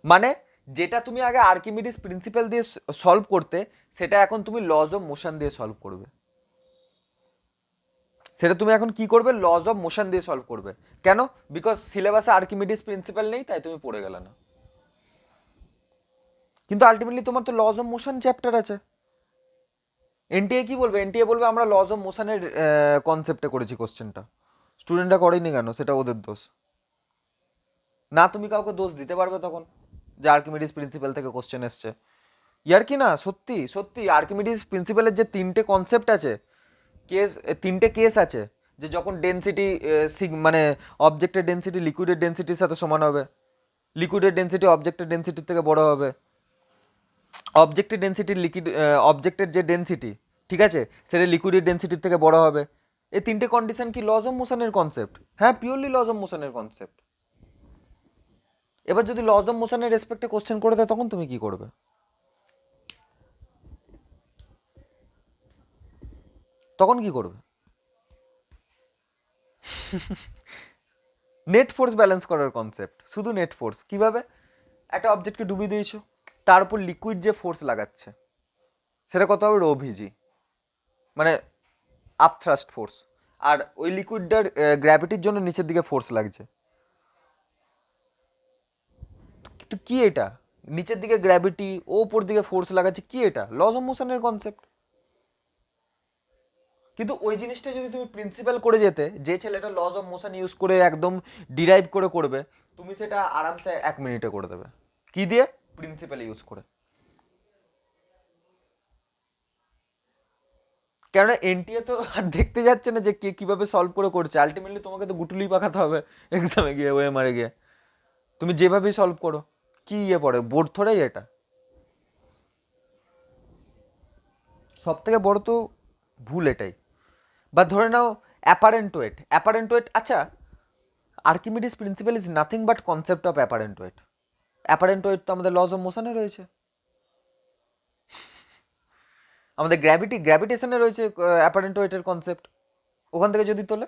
মানে যেটা তুমি আগে আর্কিমিডিস প্রিন্সিপাল দিয়ে সলভ করতে, সেটা এখন তুমি লজ অফ মোশন দিয়ে সলভ করবে। সেটা তুমি এখন কি করবে, লজ অফ মোশন দিয়ে সলভ করবে। কেন? বিকজ সিলেবাসে আর্কিমিডিস প্রিন্সিপাল নেই, তাই তুমি পড়ে গেলে না। কিন্তু আলটিমেটলি তোমার তো লজ অফ মোশন চ্যাপ্টার আছে। এনটিএ কি বলবে? এনটিএ বলবে আমরা লজ অফ মোশনের কনসেপ্টে করেছি কোশ্চেনটা, স্টুডেন্টরা করেনি কেন, সেটা ওদের দোষ না। তুমি কাউকে দোষ দিতে পারবে তখন যে আর্কিমিডিস প্রিন্সিপাল থেকে কোশ্চেন এসছে? ইয়ার কি না, সত্যি সত্যি আর্কিমিডিস প্রিন্সিপালের যে তিনটে কনসেপ্ট আছে, তিনটে কেস আছে, যে যখন ডেন্সিটি মানে অবজেক্টের ডেন্সিটি লিকুইডের ডেন্সিটির সাথে সমান হবে, লিকুইডের ডেন্সিটি অবজেক্টের ডেন্সিটির থেকে বড় হবে, অবজেক্টের ডেন্সিটি অবজেক্টের যে ডেন্সিটি, ঠিক আছে, সেটা লিকুইডের ডেন্সিটির থেকে বড় হবে। এই তিনটে কন্ডিশন কি লজ অফ মোশনের কনসেপ্ট? হ্যাঁ, পিওরলি লজ অফ মোশনের কনসেপ্ট। এবার যদি লজ অফ মোশনের রেসপেক্টে কোশ্চেন করে দেয়, তখন তুমি কি করবে? তখন কি করবে? নেট ফোর্স ব্যালেন্স করার কনসেপ্ট, শুধু নেট ফোর্স। কিভাবে? একটা অবজেক্টকে ডুবিয়ে দিয়েছো, তার উপর লিকুইড যে ফোর্স লাগাচ্ছে সেটা কত হবে? রো ভিজি, মানে আপথ্রাস্ট ফোর্স। আর ওই লিকুইডটার গ্র্যাভিটির জন্য নিচের দিকে ফোর্স লাগছে। তো কি এটা? নিচের দিকে গ্র্যাভিটি, ও উপর দিকে ফোর্স লাগাচ্ছে, কি এটা? লজ অফ মোশনের কনসেপ্ট। কিন্তু ওই জিনিসটা যদি তুমি প্রিন্সিপাল করে যেতে, যে ছেলেটা লজ অফ মোশন ইউজ করে একদম ডিরাইভ করে করবে, তুমি সেটা আরামসে 1 মিনিটে করে দেবে। কি দিয়ে? প্রিন্সিপাল ইউজ করে। কেননা এনটিএ তো আর দেখতে যাচ্ছে না যে কে কিভাবে সলভ করে করছে, আলটিমেটলি তোমাকে তো গুটুলি পাকাতে হবে এক্সামে গিয়ে, ওএমআরে গিয়ে। তুমি যেভাবেই সলভ করো, কি পড়ে বোর্ড থোড়াই এটা। সব থেকে বড় তো ভুল এটাই। বা ধরে নাও অ্যাপারেন্ট ওয়েট, আচ্ছা, Archimedes principle is nothing but concept of apparent weight. Apparent weight তো আমাদের লজ অফ মোশনে রয়েছে, আমাদের গ্র্যাভিটেশনে রয়েছে অ্যাপারেন্ট ওয়েটের কনসেপ্ট। ওখান থেকে যদি তোলে,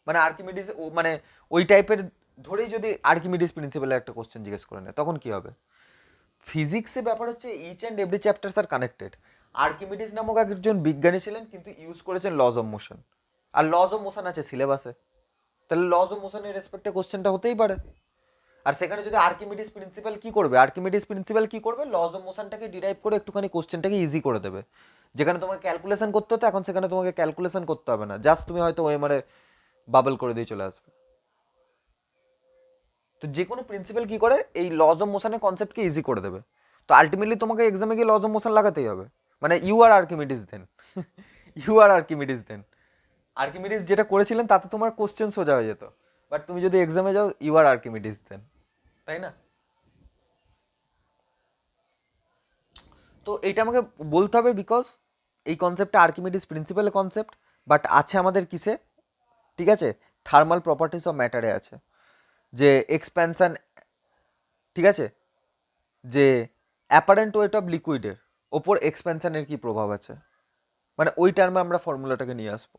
মানে আর্কিমিডিস মানে ওই টাইপের ধরেই যদি আর্কিমিডিস প্রিন্সিপালের একটা কোশ্চেন জিজ্ঞেস করে নেয়, তখন কি হবে? ফিজিক্সে ব্যাপার হচ্ছে each and every chapters are connected. Archimedes নামক একজন বিজ্ঞানী ছিলেন, কিন্তু ইউজ করেছেন লজ অফ মোশন, আর লজ অফ মোশন আছে সিলেবাসে, তাহলে লজ অফ মোশনের রেসপেক্টে কোশ্চেনটা হতেই পারে। আর সেখানে যদি আর্কিমিডিস প্রিন্সিপাল কি করবে, লজ অফ মোশনটাকে ডিরাইভ করে একটুখানি কোশ্চেনটাকে ইজি করে দেবে। যেখানে তোমাকে ক্যালকুলেশন করতে হতো, এখন সেখানে তোমাকে ক্যালকুলেশন করতে হবে না, জাস্ট তুমি হয়তো ওএমআরে বাবল করে দিয়ে চলে আসবে। তো যে কোনো প্রিন্সিপাল কি করে, এই লজ অফ মোশনের কনসেপ্টকে ইজি করে দেবে। তো আলটিমেটলি তোমাকে এক্সামে গিয়ে লজ অফ মোশন লাগাতেই হবে, মানে you are Archimedes then Archimedes যেটা করেছিলেন তাতে তোমার কোশ্চেন সোজা হয়ে যেত, বাট তুমি যদি এক্সামে যাও, ইউ আর আর্কিমিডিস দেন, তাই না? তো এইটা আমাকে বলতে হবে, বিকজ এই কনসেপ্টটা আর্কিমিডিস প্রিন্সিপালের কনসেপ্ট, বাট আছে আমাদের কিসে, ঠিক আছে, থার্মাল প্রপার্টিস অফ ম্যাটারে আছে, যে এক্সপ্যানশন, ঠিক আছে, যে অ্যাপারেন্ট ওয়েট অফ লিকুইডের ওপর এক্সপ্যানশনের কি প্রভাব আছে, মানে ওই টার্মে আমরা ফর্মুলাটাকে নিয়ে আসবো।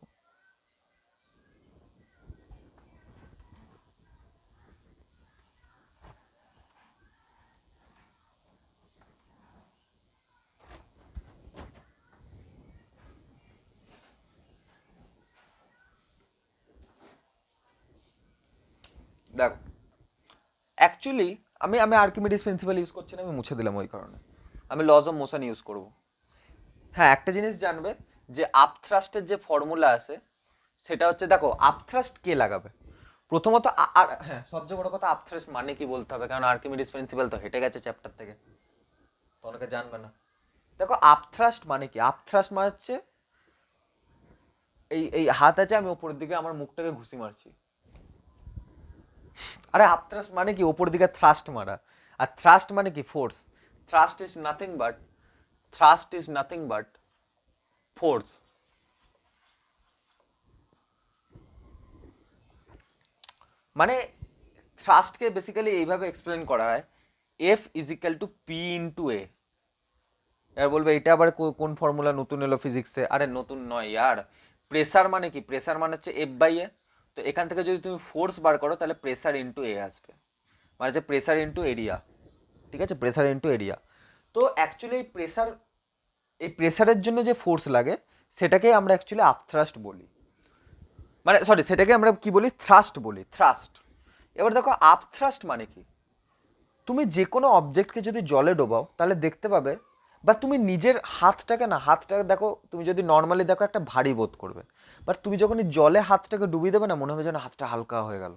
দেখো, অ্যাকচুয়ালি আমি আমি আর্কিমিডিস প্রিন্সিপাল ইউজ করছি না, আমি মুছে দিলাম ওই কারণে। আমি লজ অফ মোশন ইউজ করব। হ্যাঁ, একটা জিনিস জানবে, যে আপথ্রাস্টের যে ফর্মুলা আছে, সেটা হচ্ছে, দেখো আপথ্রাস্ট কে লাগাবে প্রথমত, আর হ্যাঁ, সবচেয়ে বড় কথা আপথ্রাস্ট মানে কি বলতে হবে, কারণ আর্কিমিডিস প্রিন্সিপাল তো হেঁটে গেছে চ্যাপ্টার থেকে, তো অনেকে জানবে না। দেখো আপথ্রাস্ট মানে কি, আপথ্রাস্ট মানে হচ্ছে এই এই হাত আছে, আমি ওপরের দিকে আমার মুখটাকে ঘুষি মারছি। আরে আপথ্রাস্ট মানে কি, ওপর দিকে থ্রাস্ট মারা। আর থ্রাস্ট মানে কি, force. Thrust is nothing but force. মানে থ্রাস্টকে বেসিক্যালি এইভাবে এক্সপ্লেন করা হয়, F is equal to P into A. এবার বলবে এটা আবার কোন ফর্মুলা নতুন এলো ফিজিক্সে? আরে নতুন নয় ইয়ার। প্রেসার মানে কি, প্রেসার মানে হচ্ছে এফ বাই এ। তো এখান থেকে যদি তুমি ফোর্স বার করো, তাহলে প্রেসার ইন্টু এ আসবে, মানে হচ্ছে প্রেসার ইন্টু এরিয়া, ঠিক আছে, প্রেসার ইন্টু এরিয়া। তো অ্যাকচুয়ালি এই প্রেসারের জন্য যে ফোর্স লাগে, সেটাকেই আমরা অ্যাকচুয়ালি আপথ্রাস্ট বলি। মানে সরি, সেটাকে আমরা কি বলি, থ্রাস্ট বলি, থ্রাস্ট। এবার দেখো আপ থ্রাস্ট মানে কি, তুমি যে কোনো অবজেক্টকে যদি জলে ডোবাও তাহলে দেখতে পাবে, বা তুমি নিজের হাতটাকে দেখো, তুমি যদি নর্মালি দেখো একটা ভারী বোধ করবে, বাট তুমি যখনই জলে হাতটাকে ডুবিয়ে দেবে না, মনে হবে যেন হাতটা হালকা হয়ে গেল।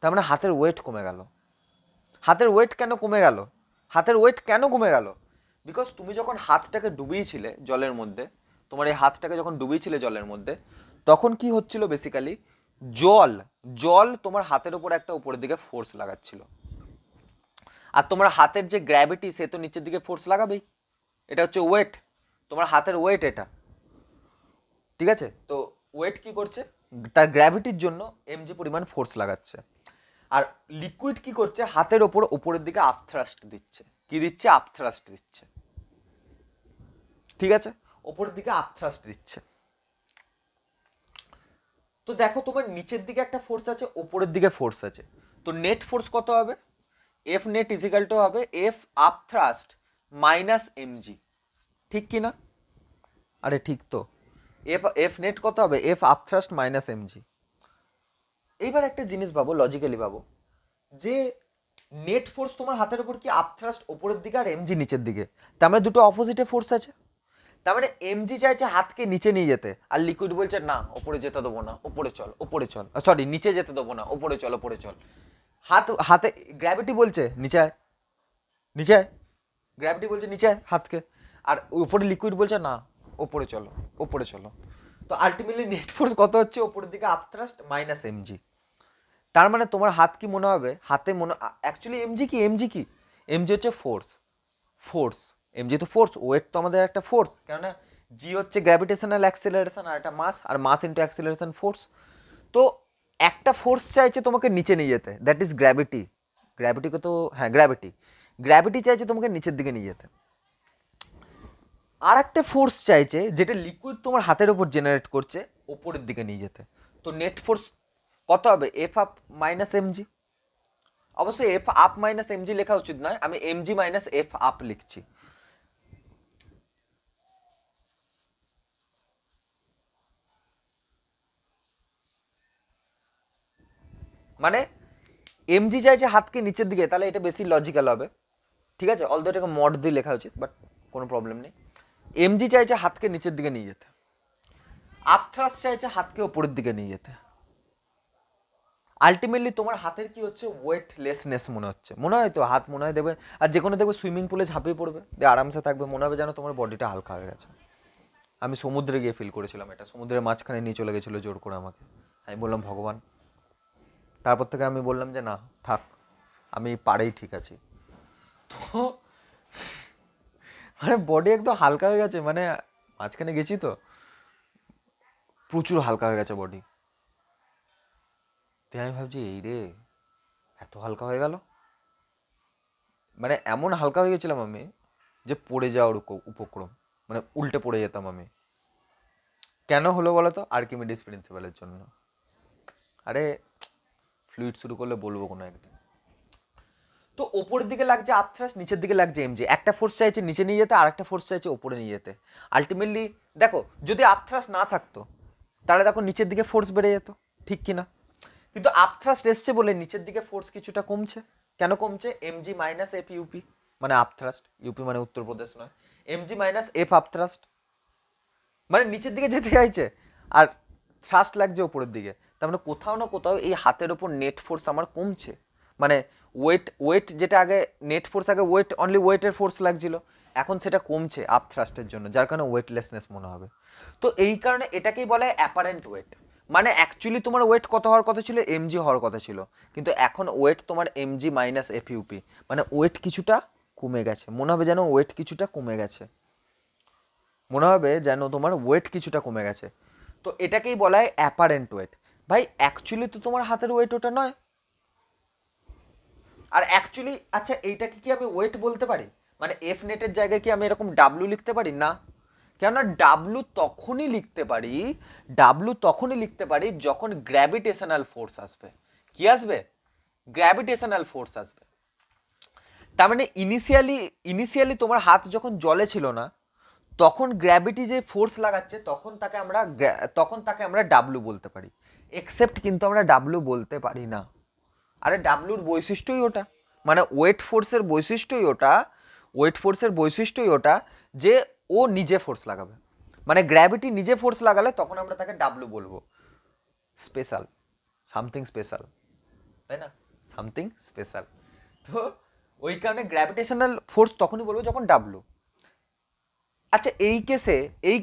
তার মানে হাতের ওয়েট কমে গেল। হাতের ওয়েট কেন কমে গেল? হাতের ওয়েট কেন কমে গেল? বিকজ তুমি যখন হাতটাকে ডুবিয়েছিলে জলের মধ্যে, তোমার এই হাতটাকে যখন ডুবিয়েছিলে জলের মধ্যে, তখন কি হচ্ছিল বেসিক্যালি, জল জল তোমার হাতের উপর একটা উপরের দিকে ফোর্স লাগাচ্ছিল। আর তোমার হাতের যে গ্র্যাভিটি, সে তো নিচের দিকে ফোর্স লাগাবেই। এটা হচ্ছে ওয়েট, তোমার হাতের ওয়েট এটা, ঠিক আছে? তো ওয়েট কি করছে, তার গ্র্যাভিটির জন্য এমজি পরিমাণ ফোর্স লাগাচ্ছে। আর লিকুইড কি করছে, হাতের ওপর উপরের দিকে আপথ্রাস্ট দিচ্ছে। কি দিচ্ছে? আপথ্রাস্ট দিচ্ছে, ঠিক আছে? ওপরের দিকে আপথ্রাস্ট দিচ্ছে। তো দেখো তোমার নিচের দিকে একটা ফোর্স আছে, ওপরের দিকে ফোর্স আছে। তো নেট ফোর্স কত হবে? এফ নেট ইজিক্যাল টু হবে এফ আপথ্রাস্ট মাইনাস এমজি, ঠিক কি না? আরে ঠিক তো। এফ নেট কত হবে? F upthrust minus mg. এইবার একটা জিনিস ভাবো, লজিক্যালি ভাবো, যে নেট ফোর্স তোমার হাতের উপর কি আপথ্রাস্ট ওপরের দিকে আর এমজি নিচের দিকে, তার মানে দুটো অপোজিটে ফোর্স আছে। তার মানে এমজি চাইছে হাতকে নিচে নিয়ে যেতে, আর লিকুইড বলছে না ওপরে যেতে দেবো না, ওপরে চল, ওপরে চল, সরি নিচে যেতে দেবো না, ওপরে চল, ওপরে চল। হাতে গ্র্যাভিটি বলছে নিচে আয়, নিচে আয়, গ্র্যাভিটি বলছে নিচে আয় হাতকে, আর উপরে লিকুইড বলছে না ওপরে চলো, ওপরে চলো। তো আলটিমেটলি নেট ফোর্স কত হচ্ছে? ওপরের দিকে আপথ্রাস্ট মাইনাস এমজি। তার মানে তোমার হাত কি মনে হবে, হাতে মনে, অ্যাকচুয়ালি এমজি কি, এমজি হচ্ছে ফোর্স। এমজি তো ফোর্স, ওয়েট তো আমাদের একটা ফোর্স, কেননা জি হচ্ছে গ্র্যাভিটেশনাল অ্যাক্সিলারেশন, আর একটা মাস, আর মাস ইন্টু অ্যাক্সিলারেশন ফোর্স। তো একটা ফোর্স চাইছে তোমাকে নিচে নিয়ে যেতে, দ্যাট ইজ গ্র্যাভিটি। গ্র্যাভিটিকে তো, হ্যাঁ গ্র্যাভিটি চাইছে তোমাকে নিচের দিকে নিয়ে যেতে। আর একটা ফোর্স চাইছে, যেটা লিকুইড তোমার হাতের উপর জেনারেট করছে, ওপরের দিকে নিয়ে যেতে। তো নেট ফোর্স কত হবে? F up minus MG. অবশ্যই এফ আপ মাইনাস এমজি লেখা উচিত নয়, আমি এমজি মাইনাস এফ আপ লিখছি। মানে এমজি চাইছে হাতকে নিচের দিকে, তাহলে এটা বেশি লজিক্যাল হবে, ঠিক আছে? অলদো এটাকে মড দিয়ে লেখা উচিত, বাট কোনো প্রবলেম নেই। এমজি চাইছে হাতকে নিচের দিকে নিয়ে যেতে, আপথ্রাস্ট চাইছে হাতকে ওপরের দিকে নিয়ে যেতে। আলটিমেটলি তোমার হাতের কি হচ্ছে? ওয়েটলেসনেস মনে হয় তো, হাত মনে হয় দেবে, আর যে কোনো দেখবে সুইমিং পুলে ঝাঁপিয়ে পড়বে, দিয়ে আরামসে থাকবে, মনে হবে যেন তোমার বডিটা হালকা হয়ে গেছে। আমি সমুদ্রে গিয়ে ফিল করেছিলাম এটা, সমুদ্রের মাঝখানে নিয়ে চলে গেছিলো জোর করে আমাকে। আমি বললাম ভগবান। তারপর থেকে আমি বললাম যে না থাক, আমি পাড়েই ঠিক আছি। তো মানে বডি একদম হালকা হয়ে গেছে, মানে মাঝখানে গেছি তো প্রচুর হালকা হয়ে গেছে বডি। তাই আমি ভাবছি এই রে, এত হালকা হয়ে গেল, মানে এমন হালকা হয়ে গেছিলাম আমি যে পড়ে যাওয়ার উপক্রম, মানে উল্টে পড়ে যেতাম আমি। কেন হলো বলো তো? আর্কিমিডিস প্রিন্সিপালের জন্য। আরে ফ্লুইড শুরু করলে বলবো কোনো একদিন। তো ওপরের দিকে লাগছে আপথ্রাস্ট, নিচের দিকে লাগছে এমজি। একটা ফোর্স চাইছে নিচে নিয়ে যেতে, আর একটা ফোর্স চাইছে ওপরে নিয়ে যেতে। আলটিমেটলি দেখো, যদি আপথ্রাস্ট না থাকতো তাহলে দেখো নিচের দিকে ফোর্স বেড়ে যেত, ঠিক কি না? কিন্তু আপথ্রাস্ট এসছে বলে নিচের দিকে ফোর্স কিছুটা কমছে। কেন কমছে? এমজি মাইনাস এফ ইউপি, মানে আপথ্রাস্ট, ইউপি মানে উত্তরপ্রদেশ নয়, এমজি মাইনাস এফ আপথ্রাস্ট, মানে নিচের দিকে যেতে চাইছে আর থ্রাস্ট লাগছে ওপরের দিকে। তার মানে কোথাও না কোথাও এই হাতের ওপর নেট ফোর্স আমার কমছে। মানে ওয়েট যেটা আগে নেট ফোর্স, আগে অনলি ওয়েটের ফোর্স লাগছিল, এখন সেটা কমছে আপ থ্রাস্টের জন্য, যার কারণে ওয়েটলেসনেস মনে হবে। তো এই কারণে এটাকেই বলা হয় অ্যাপারেন্ট ওয়েট। মানে অ্যাকচুয়ালি তোমার ওয়েট কত হওয়ার কথা ছিল? এমজি হওয়ার কথা ছিল, কিন্তু এখন ওয়েট তোমার এমজি মাইনাস এফ ইউপি, মানে ওয়েট কিছুটা কমে গেছে, মনে হবে যেন ওয়েট কিছুটা কমে গেছে, মনে হবে যেন তোমার ওয়েট কিছুটা কমে গেছে। তো এটাকেই বলা হয় অ্যাপারেন্ট ওয়েট। ভাই অ্যাকচুয়ালি তো তোমার হাতের ওয়েট ওটা নয়। আর অ্যাকচুয়ালি আচ্ছা, এইটাকে কি আমি ওয়েট বলতে পারি? মানে এফ নেটের জায়গায় কি আমি এরকম ডাব্লু লিখতে পারি? না। কেননা ডাব্লু তখনই লিখতে পারি যখন গ্র্যাভিটেশনাল ফোর্স আসবে। কি আসবে? গ্র্যাভিটেশনাল ফোর্স আসবে। তার মানে ইনিশিয়ালি তোমার হাত যখন জলে ছিল না, তখন গ্র্যাভিটি যে ফোর্স লাগাচ্ছে তখন তাকে আমরা ডাব্লু বলতে পারি। এক্সেপ্ট কিন্তু আমরা ডাব্লু বলতে পারি না। আরে ডাব্লুর বৈশিষ্ট্যই ওটা, মানে ওয়েট ফোর্সের বৈশিষ্ট্যই ওটা যে ও নিজে ফোর্স লাগাবে, মানে গ্র্যাভিটি নিজে ফোর্স লাগালে তখন আমরা তাকে ডাব্লু বলবো। স্পেশাল, সামথিং স্পেশাল, তাই না? Something special. তো ওই কারণে গ্র্যাভিটেশনাল ফোর্স তখনই বলবো যখন ডাব্লু। আচ্ছা এই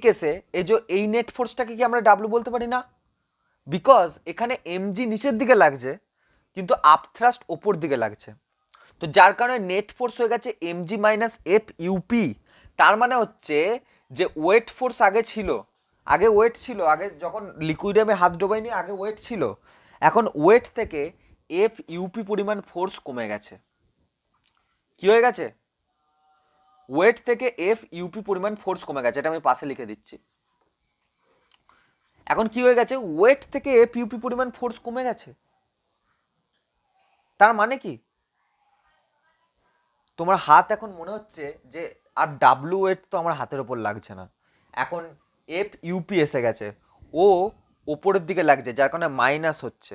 কেসে এই নেট ফোর্সটাকে কি আমরা ডাব্লু বলতে পারি না? বিকজ এখানে এমজি নিচের দিকে লাগছে কিন্তু আপথ্রাস্ট ওপর দিকে লাগছে, তো যার কারণে নেট ফোর্স হয়ে গেছে এমজি মাইনাস এফ ইউপি। তার মানে হচ্ছে যে ওয়েট ফোর্স আগে ওয়েট ছিল, আগে যখন লিকুইডে আমি হাত ডোবাইনি আগে ওয়েট ছিল, এখন ওয়েট থেকে এফ ইউপি পরিমাণ ফোর্স কমে গেছে। কি হয়ে গেছে? ওয়েট থেকে এফ ইউপি পরিমাণ ফোর্স কমে গেছে, এটা আমি পাশে লিখে দিচ্ছি। এখন কি হয়ে গেছে? ওয়েট থেকে এফ ইউপি পরিমাণ ফোর্স কমে গেছে। তার মানে কি তোমার হাত এখন মনে হচ্ছে যে আর ডাব্লু ওয়েট তো আমার হাতের ওপর লাগছে না, এখন এফ ইউপি এসে গেছে, ও ওপরের দিকে লাগছে, যার কারণে মাইনাস হচ্ছে,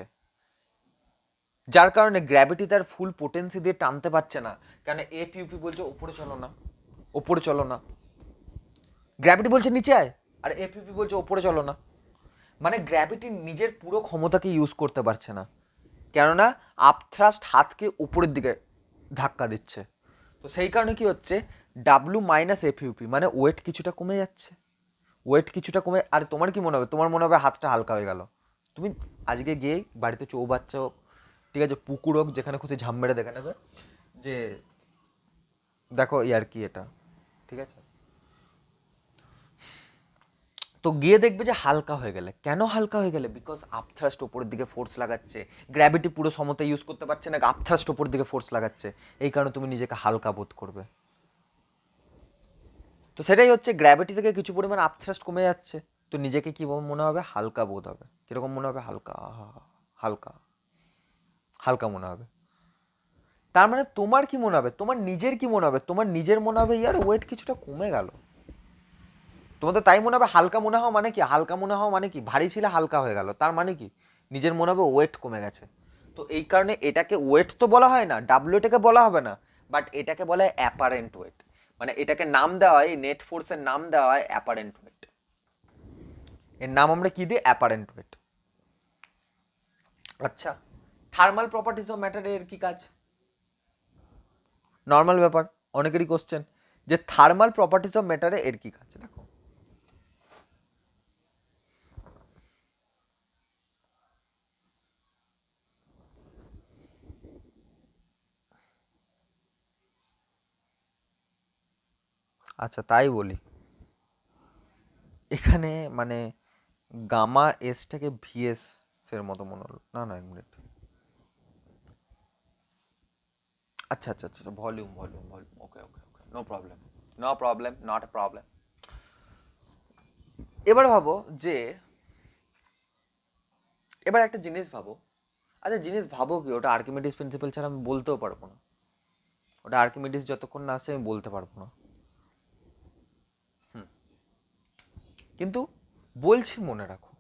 যার কারণে গ্র্যাভিটি তার ফুল পোটেন্সি দিয়ে টানতে পারছে না। কারণ এফ ইউপি বলছে ওপরে চলো না, গ্র্যাভিটি বলছে নিচে আয়, আর এফ ইউপি বলছে ওপরে চলো না। মানে গ্র্যাভিটি নিজের পুরো ক্ষমতাকে ইউজ করতে পারছে না, কেননা আপথ্রাস্ট হাতকে উপরের দিকে ধাক্কা দিচ্ছে। তো সেই কারণে কি হচ্ছে, ডাব্লু মাইনাস এফ ইউপি মানে ওয়েট কিছুটা কমে যাচ্ছে, আর তোমার কি মনে হবে? তোমার মনে হবে হাতটা হালকা হয়ে গেল। তুমি আজকে গিয়ে বাড়িতে চৌবাচ্চা হোক, ঠিক আছে, পুকুর হোক, যেখানে খুশি ঝাম মেরে দেখে নেবে যে দেখো ইয়ার কি এটা, ঠিক আছে? তো গিয়ে দেখবে যে হালকা হয়ে গেলে। কেন হালকা হয়ে গেলে? বিকজ আপথ্রাস্ট ওপরের দিকে ফোর্স লাগাচ্ছে, গ্র্যাভিটি পুরো সমতা ইউজ করতে পারছে না, আপথ্রাস্ট ওপর দিকে ফোর্স লাগাচ্ছে, এই কারণে তুমি নিজেকে হালকা বোধ করবে। তো সেটাই হচ্ছে, গ্র্যাভিটি থেকে কিছু পরিমাণ আপথ্রাস্ট কমে যাচ্ছে, তো নিজেকে কি মনে হবে? হালকা বোধ হবে। কিরকম মনে হবে? হালকা, হালকা হালকা মনে হবে। তার মানে তোমার কি মনে হবে? তোমার নিজের কি মনে হবে? তোমার নিজের মনে হবে ইয়ার ওয়েট কিছুটা কমে গেল। তোমাদের তাই মনে হবে? হালকা মনে হওয়া মানে কি? ভারী ছিল হালকা হয়ে গেল, তার মানে কি? নিজের মনে হবে ওয়েট কমে গেছে। তো এই কারণে এটাকে ওয়েট তো বলা হয় না, ডাব্লিউ এটাকে বলা হবে না, বাট এটাকে বলা হয় অ্যাপারেন্ট ওয়েট। মানে এটাকে নাম দেওয়া হয়, নেট ফোর্সের নাম দেওয়া হয় অ্যাপারেন্ট ওয়েট। এর নাম আমরা কি দিই? Apparent weight. আচ্ছা, থার্মাল প্রপার্টিজ অফ ম্যাটারের কি কাজ? নর্মাল ব্যাপার, অনেকেরই কোশ্চেন যে থার্মাল প্রপার্টিজ অফ ম্যাটারে এর কি কাজ। দেখো, আচ্ছা তাই বলি, এখানে মানে গামা এসটাকে ভিএস এর মতো মনে হলো। না 1 মিনিট। আচ্ছা, volume, okay, no problem, not a problem. এবার ভাবো যে, এবার একটা জিনিস ভাবো, কি ওটা আর্কিমিডিস প্রিন্সিপাল ছাড়া আমি বলতেও পারবো না, ওটা আর্কিমিডিস যতক্ষণ না আসছে আমি বলতে পারবো না। কিন্তু বলছি মনে রাখো।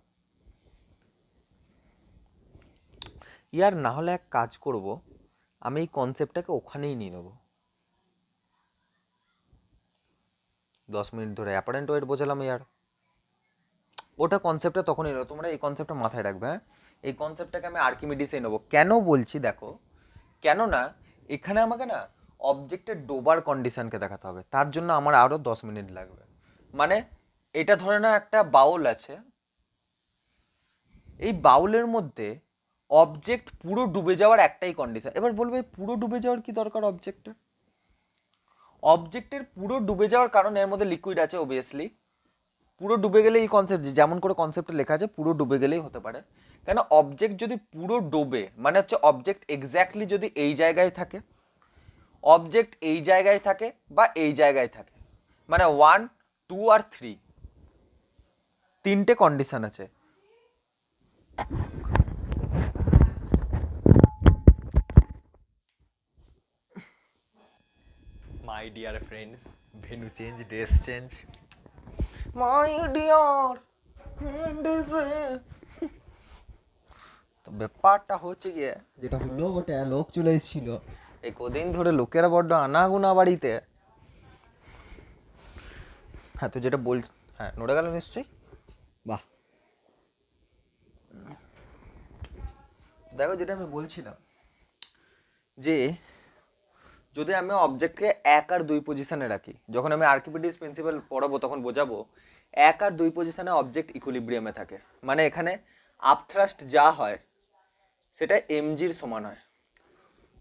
ইয়ার না হলে এক কাজ করব, আমি এই কনসেপ্টটাকে ওখানেই নিয়ে নেবো। 10 মিনিট ধরে অ্যাপারেন্ট ওয়েট বোঝালাম ইয়ার, ওটা কনসেপ্টটা তখনই নেবো। তোমরা এই কনসেপ্টটা মাথায় রাখবে, হ্যাঁ? এই কনসেপ্টটাকে আমি আর্কিমিডিসে নেবো। কেন বলছি দেখো, কেননা এখানে আমাকে না অবজেক্টের ডোবার কন্ডিশনকে দেখাতে হবে, তার জন্য আমার আরও 10 মিনিট লাগবে। মানে এটা ধরে না একটা বাউল আছে, এই বাউলের মধ্যে অবজেক্ট পুরো ডুবে যাওয়ার একটাই কন্ডিশন। এবার বলবে পুরো ডুবে যাওয়ার কি দরকার অবজেক্টের পুরো ডুবে যাওয়ার কারণ এর মধ্যে লিকুইড আছে অবভিয়াসলি। পুরো ডুবে গেলে এই কনসেপ্ট যেমন করে কনসেপ্টে লেখা আছে পুরো ডুবে গেলেই হতে পারে। কেন অবজেক্ট যদি পুরো ডোবে মানে হচ্ছে অবজেক্ট এক্স্যাক্টলি যদি এই জায়গায় থাকে, অবজেক্ট এই জায়গায় থাকে বা এই জায়গায় থাকে, মানে 1, 2 আর 3 তিনটে কন্ডিশন আছে। My dear friends, venue change, dress change, my dear তো ব্যাপারটা হচ্ছে গিয়ে যেটা হলো ওটা লোক চলে এসেছিল এই কদিন ধরে লোকেরা বড্ড আনাগোনা বাড়িতে। হ্যাঁ তো যেটা বল, হ্যাঁ নড়ে গেল নিশ্চয়ই। বাহ, দেখো যেটা আমি বলছিলাম যে যদি আমি অবজেক্টকে 1 আর 2 পজিশনে রাখি, যখন আমি আর্কিমিডিস প্রিন্সিপাল পড়াবো তখন বোঝাবো 1 আর 2 পজিশনে অবজেক্ট ইকুইলিব্রিয়ামে থাকে, মানে এখানে আপথ্রাস্ট যা হয় সেটা এমজির সমান হয়,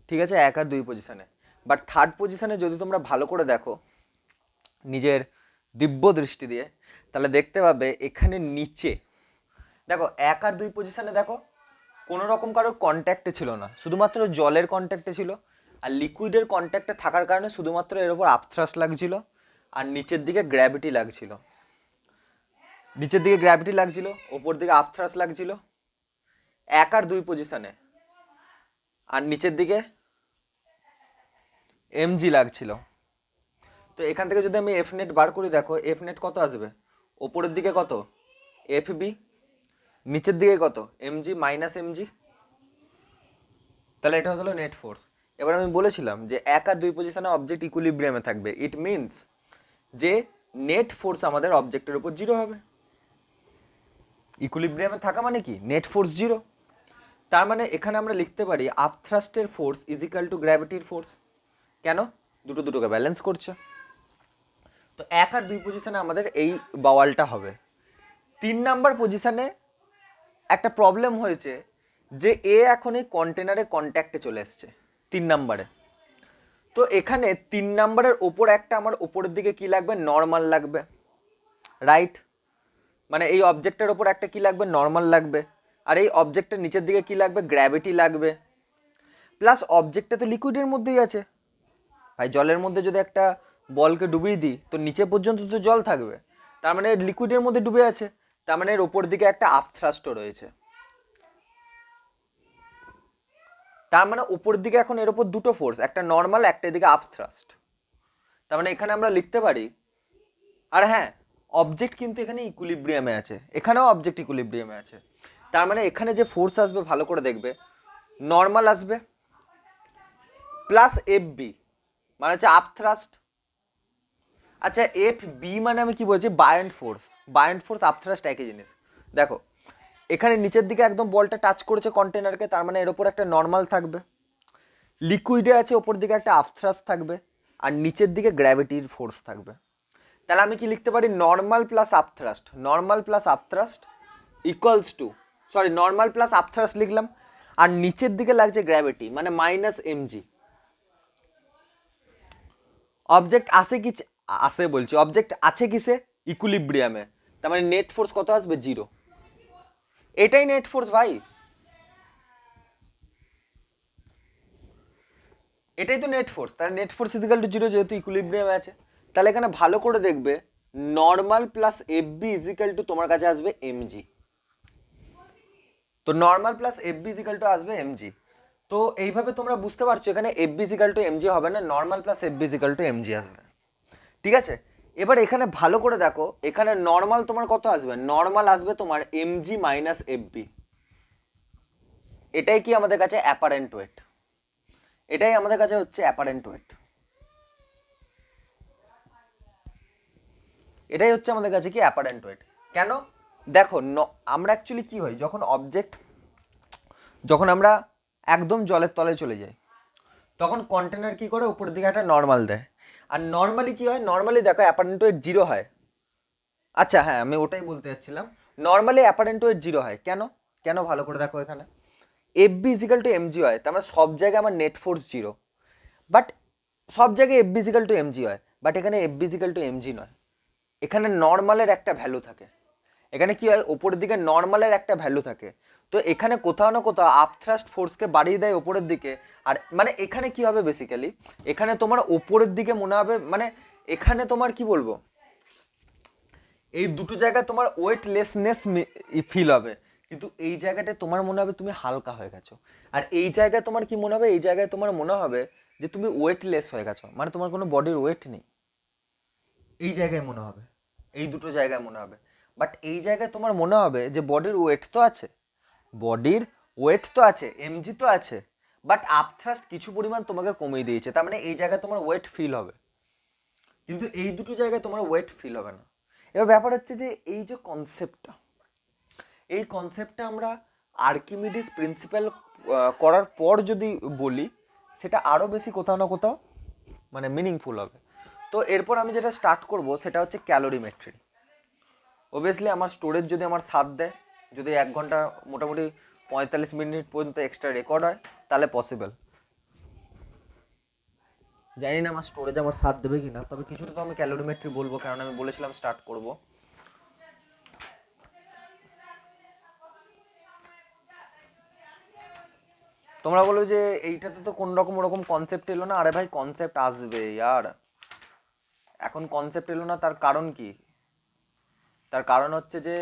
ঠিক আছে, 1 আর 2 পজিশনে। বাট থার্ড পজিশনে যদি তোমরা ভালো করে দেখো নিজের দিব্য দৃষ্টি দিয়ে, তাহলে দেখতে পাবে এখানে নিচে দেখো 1 আর 2 পজিশনে দেখো কোনো রকম কারোর কন্ট্যাক্টে ছিল না, শুধুমাত্র জলের কন্ট্যাক্টে ছিল, আর লিকুইডের কন্ট্যাক্টে থাকার কারণে শুধুমাত্র এর ওপর আপথ্রাস্ট লাগছিল আর নিচের দিকে গ্র্যাভিটি লাগছিল, নিচের দিকে গ্র্যাভিটি লাগছিল, ওপর দিকে আপথ্রাস্ট লাগছিল 1 আর 2 পজিশনে, আর নিচের দিকে এমজি লাগছিল। তো এখান থেকে যদি আমি এফ নেট বার করি, দেখো এফ নেট কত আসবে, ওপরের দিকে কত এফ বি, নিচের দিকে কত এমজি মাইনাস এমজি, তাহলে এটা হলো নেট ফোর্স। এবার আমি বলেছিলাম যে 1 আর 2 পজিশনে অবজেক্ট ইকুইলিব্রিয়ামে থাকবে, ইট মিনস যে নেট ফোর্স আমাদের অবজেক্টের উপর 0 হবে। ইকুইলিব্রিয়ামে থাকা মানে কি, নেট ফোর্স 0। তার মানে এখানে আমরা লিখতে পারি আপথ্রাস্টের ফোর্স ইজ ইকাল টু গ্র্যাভিটির ফোর্স। কেন, দুটোকে ব্যালেন্স করছে। তো 1 আর 2 পজিশনে আমাদের এই বাওয়ালটা হবে। 3 নাম্বার পজিশনে একটা প্রবলেম হয়েছে যে এ এখন এই কন্টেনারে কন্ট্যাক্টে চলে এসছে 3 নাম্বারে। তো এখানে 3 নাম্বারের ওপর একটা আমার ওপরের দিকে কি লাগবে, নর্মাল লাগবে, রাইট, মানে এই অবজেক্টের ওপর একটা কি লাগবে, নর্মাল লাগবে, আর এই অবজেক্টের নিচের দিকে কি লাগবে, গ্র্যাভিটি লাগবে, প্লাস অবজেক্টটা তো লিকুইডের মধ্যেই আছে ভাই, জলের মধ্যে যদি একটা বলকে ডুবিয়ে দিই তো নিচে পর্যন্ত তো জল থাকবে, তার মানে লিকুইডের মধ্যে ডুবে আছে, তার মানে এর ওপর দিকে একটা আপথ্রাস্টও রয়েছে, তার মানে উপর দিকে এখন এর ওপর দুটো ফোর্স, একটা নর্মাল একটা এদিকে আপথ্রাস্ট। তার মানে এখানে আমরা লিখতে পারি, আর হ্যাঁ অবজেক্ট কিন্তু এখানে ইকুইলিব্রিয়ামে আছে, এখানেও অবজেক্ট ইকুইলিব্রিয়ামে আছে, তার মানে এখানে যে ফোর্স আসবে ভালো করে দেখবে, নর্মাল আসবে প্লাস এফ বি মানে হচ্ছে আপথ্রাস্ট। আচ্ছা এফ বি মানে আমি কি বলছি, বায়ান্ট ফোর্স আপথ্রাস্ট একই জিনিস। দেখো এখানে নিচের দিকে একদম বলটা টাচ করেছে কন্টেনারকে, তার মানে এর ওপর একটা নর্মাল থাকবে, লিকুইডে আছে ওপর দিকে একটা আপথ্রাস্ট থাকবে, আর নিচের দিকে গ্র্যাভিটির ফোর্স থাকবে। তাহলে আমি কি লিখতে পারি, normal plus upthrust equals to, sorry normal plus upthrust লিখলাম, আর নিচের দিকে লাগছে গ্র্যাভিটি মানে মাইনাস এমজি। অবজেক্ট অবজেক্ট আছে কিসে, ইকুইলিব্রিয়ামে, তার মানে নেট ফোর্স কত আসবে, 0। এটাই নেট ফোর্স ভাই, এটাই তো নেট ফোর্স, তাহলে net force is equal to 0 যেহেতু ইকুইলিব্রিয়ামে আছে। তাহলে এখানে ভালো করে দেখবে normal plus F B is equal to তোমার কাছে আসবে এমজি। তো normal plus F B is equal to আসবে এমজি। তো এইভাবে তোমরা বুঝতে পারছো এখানে F B is equal to mg হবে না, normal plus F B is equal to mg আসবে, ঠিক আছে। এবার এখানে ভালো করে দেখো, এখানে নর্মাল তোমার কত আসবে, নর্মাল আসবে তোমার এমজি মাইনাস এফ বি, এটাই কি আমাদের কাছে অ্যাপারেন্ট ওয়েট, এটাই আমাদের কাছে হচ্ছে অ্যাপারেন্ট ওয়েট, এটাই হচ্ছে আমাদের কাছে কি অ্যাপারেন্ট ওয়েট। কেন, দেখো আমরা অ্যাকচুয়ালি কি হয়, যখন আমরা একদম জলের তলায় চলে যাই তখন কন্টেনার কি করে, উপরের দিকে একটা নর্মাল দেয়, আর নর্মালি কি হয়, নর্মালি দেখো অ্যাপারেন্ট ওয়েট 0 হয়। আচ্ছা হ্যাঁ আমি ওটাই বলতে যাচ্ছিলাম, নর্মালি অ্যাপারেন্ট ওয়েট 0 হয়, কেন ভালো করে দেখো, এখানে F B is equal to mg হয়, তার মানে সব জায়গায় আমার নেট ফোর্স 0, বাট সব জায়গায় F B is equal to mg হয়, বাট এখানে F B is equal to mg নয়, এখানে নর্মালের একটা ভ্যালু থাকে, এখানে কি হয় ওপরের দিকে নর্মালের একটা ভ্যালু থাকে। তো এখানে কোথাও না কোথাও আপথ্রাস্ট ফোর্সকে বাড়িয়ে দেয় ওপরের দিকে, আর মানে এখানে কি হবে বেসিক্যালি, এখানে তোমার ওপরের দিকে মনে হবে, মানে এখানে তোমার কি বলবো, এই দুটো জায়গায় তোমার ওয়েটলেসনেস ফিল হবে, কিন্তু এই জায়গাটায় তোমার মনে হবে তুমি হালকা হয়ে গেছো, আর এই জায়গায় তোমার কি মনে হবে, এই জায়গায় তোমার মনে হবে যে তুমি ওয়েটলেস হয়ে গেছো, মানে তোমার কোনো বডির ওয়েট নেই, এই জায়গায় মনে হবে। এই দুটো জায়গায় মনে হবে। বাট এই জায়গায় তোমার মনে হবে যে বডির ওয়েট তো আছে, বডির ওয়েট তো আছে, এমজি তো আছে, বাট আপথ্রাস্ট কিছু পরিমাণ তোমাকে কমিয়ে দিয়েছে, তার মানে এই জায়গায় তোমার ওয়েট ফিল হবে। কিন্তু এই দুটো জায়গায় তোমার ওয়েট ফিল হবে না। এবার ব্যাপার হচ্ছে যে এই যে কনসেপ্টটা, এই কনসেপ্টটা আমরা আর্কিমিডিস প্রিন্সিপাল করার পর যদি বলি, সেটা আরও বেশি কোথাও না কোথাও মানে মিনিংফুল হবে। তো এরপর আমি যেটা স্টার্ট করব সেটা হচ্ছে ক্যালোরিমেট্রি। অবভিয়াসলি আমার স্টোরেজ যদি আমার সাথ দেয়, যদি 1 ঘন্টা মোটামুটি 45 মিনিট পর্যন্ত এক্সট্রা রেকর্ড হয়, তাহলে পসিবল। জানি না আমার স্টোরেজ আমার সাথ দেবে কি না, তবে কিছুটা তো আমি ক্যালোরিমেট্রি বলবো, কারণ আমি বলেছিলাম স্টার্ট করব। তোমরা বলবে যে এইটাতে তো কোন রকম ওরকম কনসেপ্ট এলো না। আরে ভাই কনসেপ্ট আসবে ইয়ার, এখন কনসেপ্ট এলো না, তার কারণ কি? তার কারণ হচ্ছে যে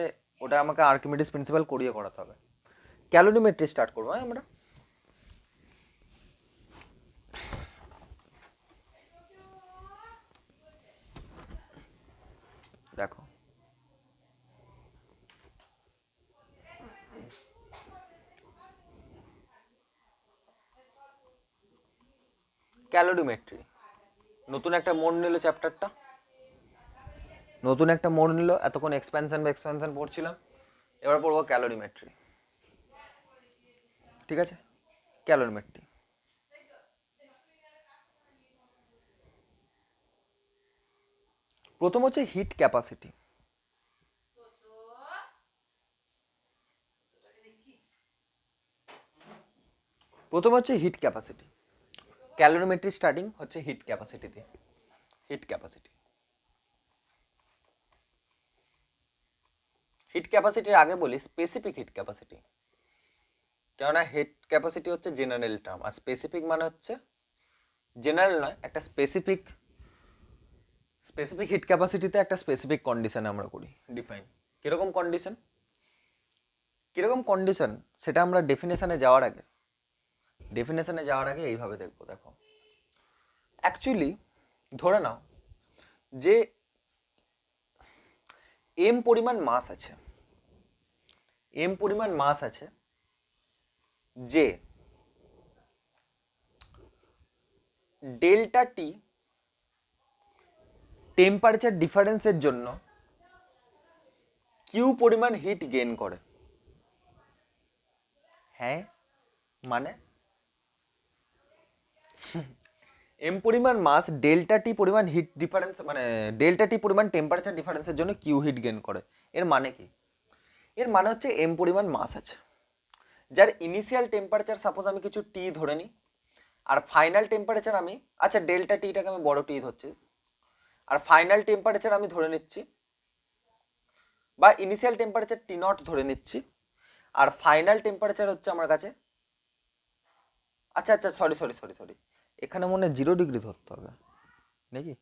ওটা আমাকে আর্কিমিডিস প্রিন্সিপাল করিয়ে করাতে হবে। ক্যালোরিমেট্রি স্টার্ট করবো আমরা। দেখো, ক্যালোরিমেট্রি নতুন একটা মোড় নিল চ্যাপ্টারটা, নতুন একটা মোড় নিল। এতক্ষণ এক্সপেনশন পড়ছিলাম, এবার পড়বো ক্যালোরিমেট্রি। ঠিক আছে, ক্যালোরিমেট্রি। প্রথম হচ্ছে হিট ক্যাপাসিটি। প্রথম হচ্ছে হিট ক্যাপাসিটি। ক্যালোরিমেট্রি স্টার্টিং হচ্ছে হিট ক্যাপাসিটি দিয়ে। হিট ক্যাপাসিটি, হিট ক্যাপাসিটির আগে বলি স্পেসিফিক হিট ক্যাপাসিটি, কেননা হিট ক্যাপাসিটি হচ্ছে জেনারেল টার্ম, আর স্পেসিফিক মানে হচ্ছে জেনারেল নয়, একটা স্পেসিফিক হিট ক্যাপাসিটিতে একটা স্পেসিফিক কন্ডিশন আমরা করি ডিফাইন। কিরকম কন্ডিশন, সেটা আমরা ডেফিনেশনে যাওয়ার আগে এইভাবে দেখবো। দেখো, অ্যাকচুয়ালি ধরে নাও যে এম পরিমাণ মাস আছে, যে ডেল্টা টি টেম্পারেচার ডিফারেন্সের জন্য কিউ পরিমাণ হিট গেইন করে। হ্যাঁ, মানে এম পরিমাণ মাস ডেল্টা টি পরিমাণ হিট ডিফারেন্স, মানে ডেল্টা টি পরিমাণ টেম্পারেচার ডিফারেন্সের জন্য কিউ হিট গেইন করে। এর মানে কি? এর মানে হচ্ছে এম পরিমাণ মাস আছে, যার ইনিশিয়াল টেম্পারেচার সাপোজ আমি কিছু টি ধরে নিই, আর ফাইনাল টেম্পারেচার আমি, আচ্ছা ডেল্টা টিটাকে আমি বড় টি ধরছি, আর ফাইনাল টেম্পারেচার আমি ধরে নিচ্ছি, বা ইনিশিয়াল টেম্পারেচার টি নট ধরে নিচ্ছি, আর ফাইনাল টেম্পারেচার হচ্ছে আমার কাছে, আচ্ছা সরি, এখানে মনে হয় 0 ডিগ্রি ধরতে হবে নাকি?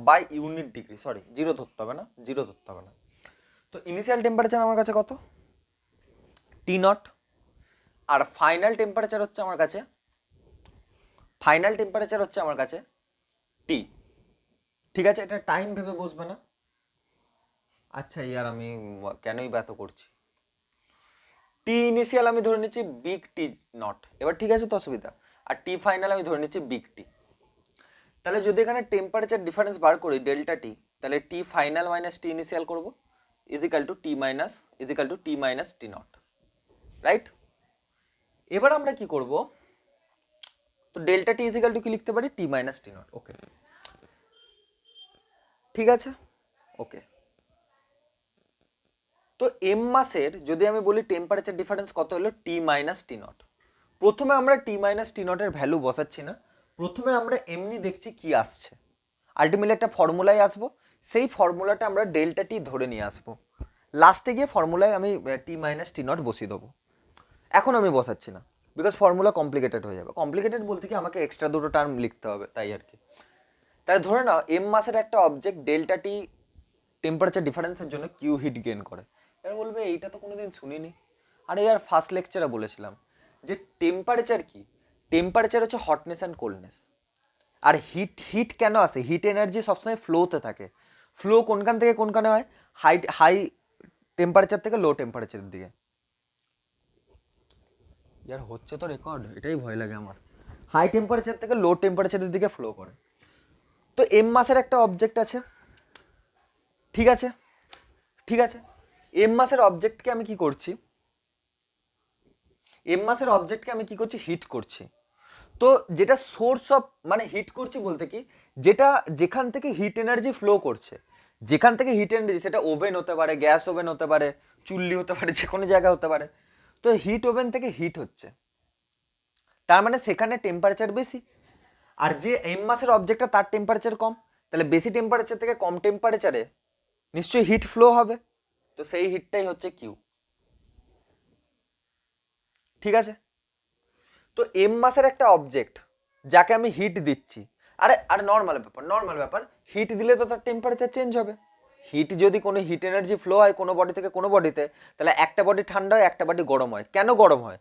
বাই ইউনিট ডিগ্রি, সরি, 0 ধরতে হবে না। তো ইনিশিয়াল টেম্পারেচার আমার কাছে কত? টি নট, আর ফাইনাল টেম্পারেচার হচ্ছে আমার কাছে টি। ঠিক আছে, এটা টাইম ভেবে বসবে না। আচ্ছা ইয়ার, আমি কেনই ব্যথ করছি। টি ইনিশিয়াল আমি ধরে নিচ্ছি বিগ টি নট, এবার ঠিক আছে তো অসুবিধা, আর টি ফাইনাল আমি ধরে নিচ্ছি বিগ টি। তাহলে যদি এখানে টেম্পারেচার ডিফারেন্স বার করি ডেল্টা টি, তাহলে T final minus T initial করবো is equal to T minus T naught, right? এবার আমরা কি করব, তো ডেল্টা টি ইজিক্যাল টু কি লিখতে পারি? টি মাইনাস টি নট। ওকে, ঠিক আছে, ওকে। তো এম মাসের যদি আমি বলি টেম্পারেচার ডিফারেন্স কত হলো? টি মাইনাস টি নট। প্রথমে আমরা টি মাইনাস টি নটের ভ্যালু বসাচ্ছি না, প্রথমে আমরা এমনি দেখছি কি আসছে। আলটিমেটলি একটা ফর্মুলায় আসবো, সেই ফর্মুলাটা আমরা ডেল্টা টি ধরে নিয়ে আসবো, লাস্টে গিয়ে ফর্মুলায় আমি টি মাইনাস টি নট বসিয়ে দেবো। এখন আমি বসাচ্ছি না, বিকজ ফর্মুলা কমপ্লিকেটেড হয়ে যাবে। কমপ্লিকেটেড বলতে কি আমাকে এক্সট্রা দুটো টার্ম লিখতে হবে, তাই আর কি। তাহলে ধরে নাও এম মাসের একটা অবজেক্ট ডেল্টা টি টেম্পারেচার ডিফারেন্সের জন্য কিউ হিট গেইন করে। এবার বলবে এইটা তো কোনোদিন শুনিনি। আরে ইয়ার, ফার্স্ট লেকচারে বলেছিলাম যে টেম্পারেচার কি? টেম্পারেচার হচ্ছে হটনেস অ্যান্ড কোল্ডনেস। আর হিট হিট কেন আসে? হিট এনার্জি সবসময় ফ্লোতে থাকে। ফ্লো কোনখান থেকে কোনখানে হয়? হাই টেম্পারেচার থেকে লো টেম্পারেচারের দিকে। ইয়ার হচ্ছে তো রেকর্ড, এটাই ভয় লাগে আমার। হাই টেম্পারেচার থেকে লো টেম্পারেচারের দিকে ফ্লো করে। তো এম মাসের একটা অবজেক্ট আছে, ঠিক আছে, ঠিক আছে। এম মাসের অবজেক্টকে আমি কি করছি? এম মাসের অবজেক্টকে আমি কি করছি? হিট করছি। তো যেটা সোর্স অফ, মানে হিট করছি বলতে কি, যেটা যেখান থেকে হিট এনার্জি ফ্লো করছে, যেখান থেকে হিট এনার্জি, সেটা ওভেন হতে পারে, গ্যাস ওভেন হতে পারে, চুল্লি হতে পারে, যে কোনো জায়গা হতে পারে। তো হিট ওভেন থেকে হিট হচ্ছে, তার মানে সেখানে টেম্পারেচার বেশি। আর যে এম মাসের অবজেক্টটা তার টেম্পারেচার কম, তাহলে বেশি টেম্পারেচার থেকে কম টেম্পারেচারে নিশ্চয়ই হিট ফ্লো হবে। তো সেই হিটটাই হচ্ছে কিউ, ঠিক আছে। তো এম মাসের একটা অবজেক্ট যাকে আমি হিট দিচ্ছি, আরে নর্মাল ব্যাপার, হিট দিলে তো তার টেম্পারেচার চেঞ্জ হবে। হিট যদি কোনো হিট এনার্জি ফ্লো হয় কোনো বডি থেকে কোনো বডিতে, তাহলে একটা বডি ঠান্ডা হয়, একটা বডি গরম হয়। কেন গরম হয়?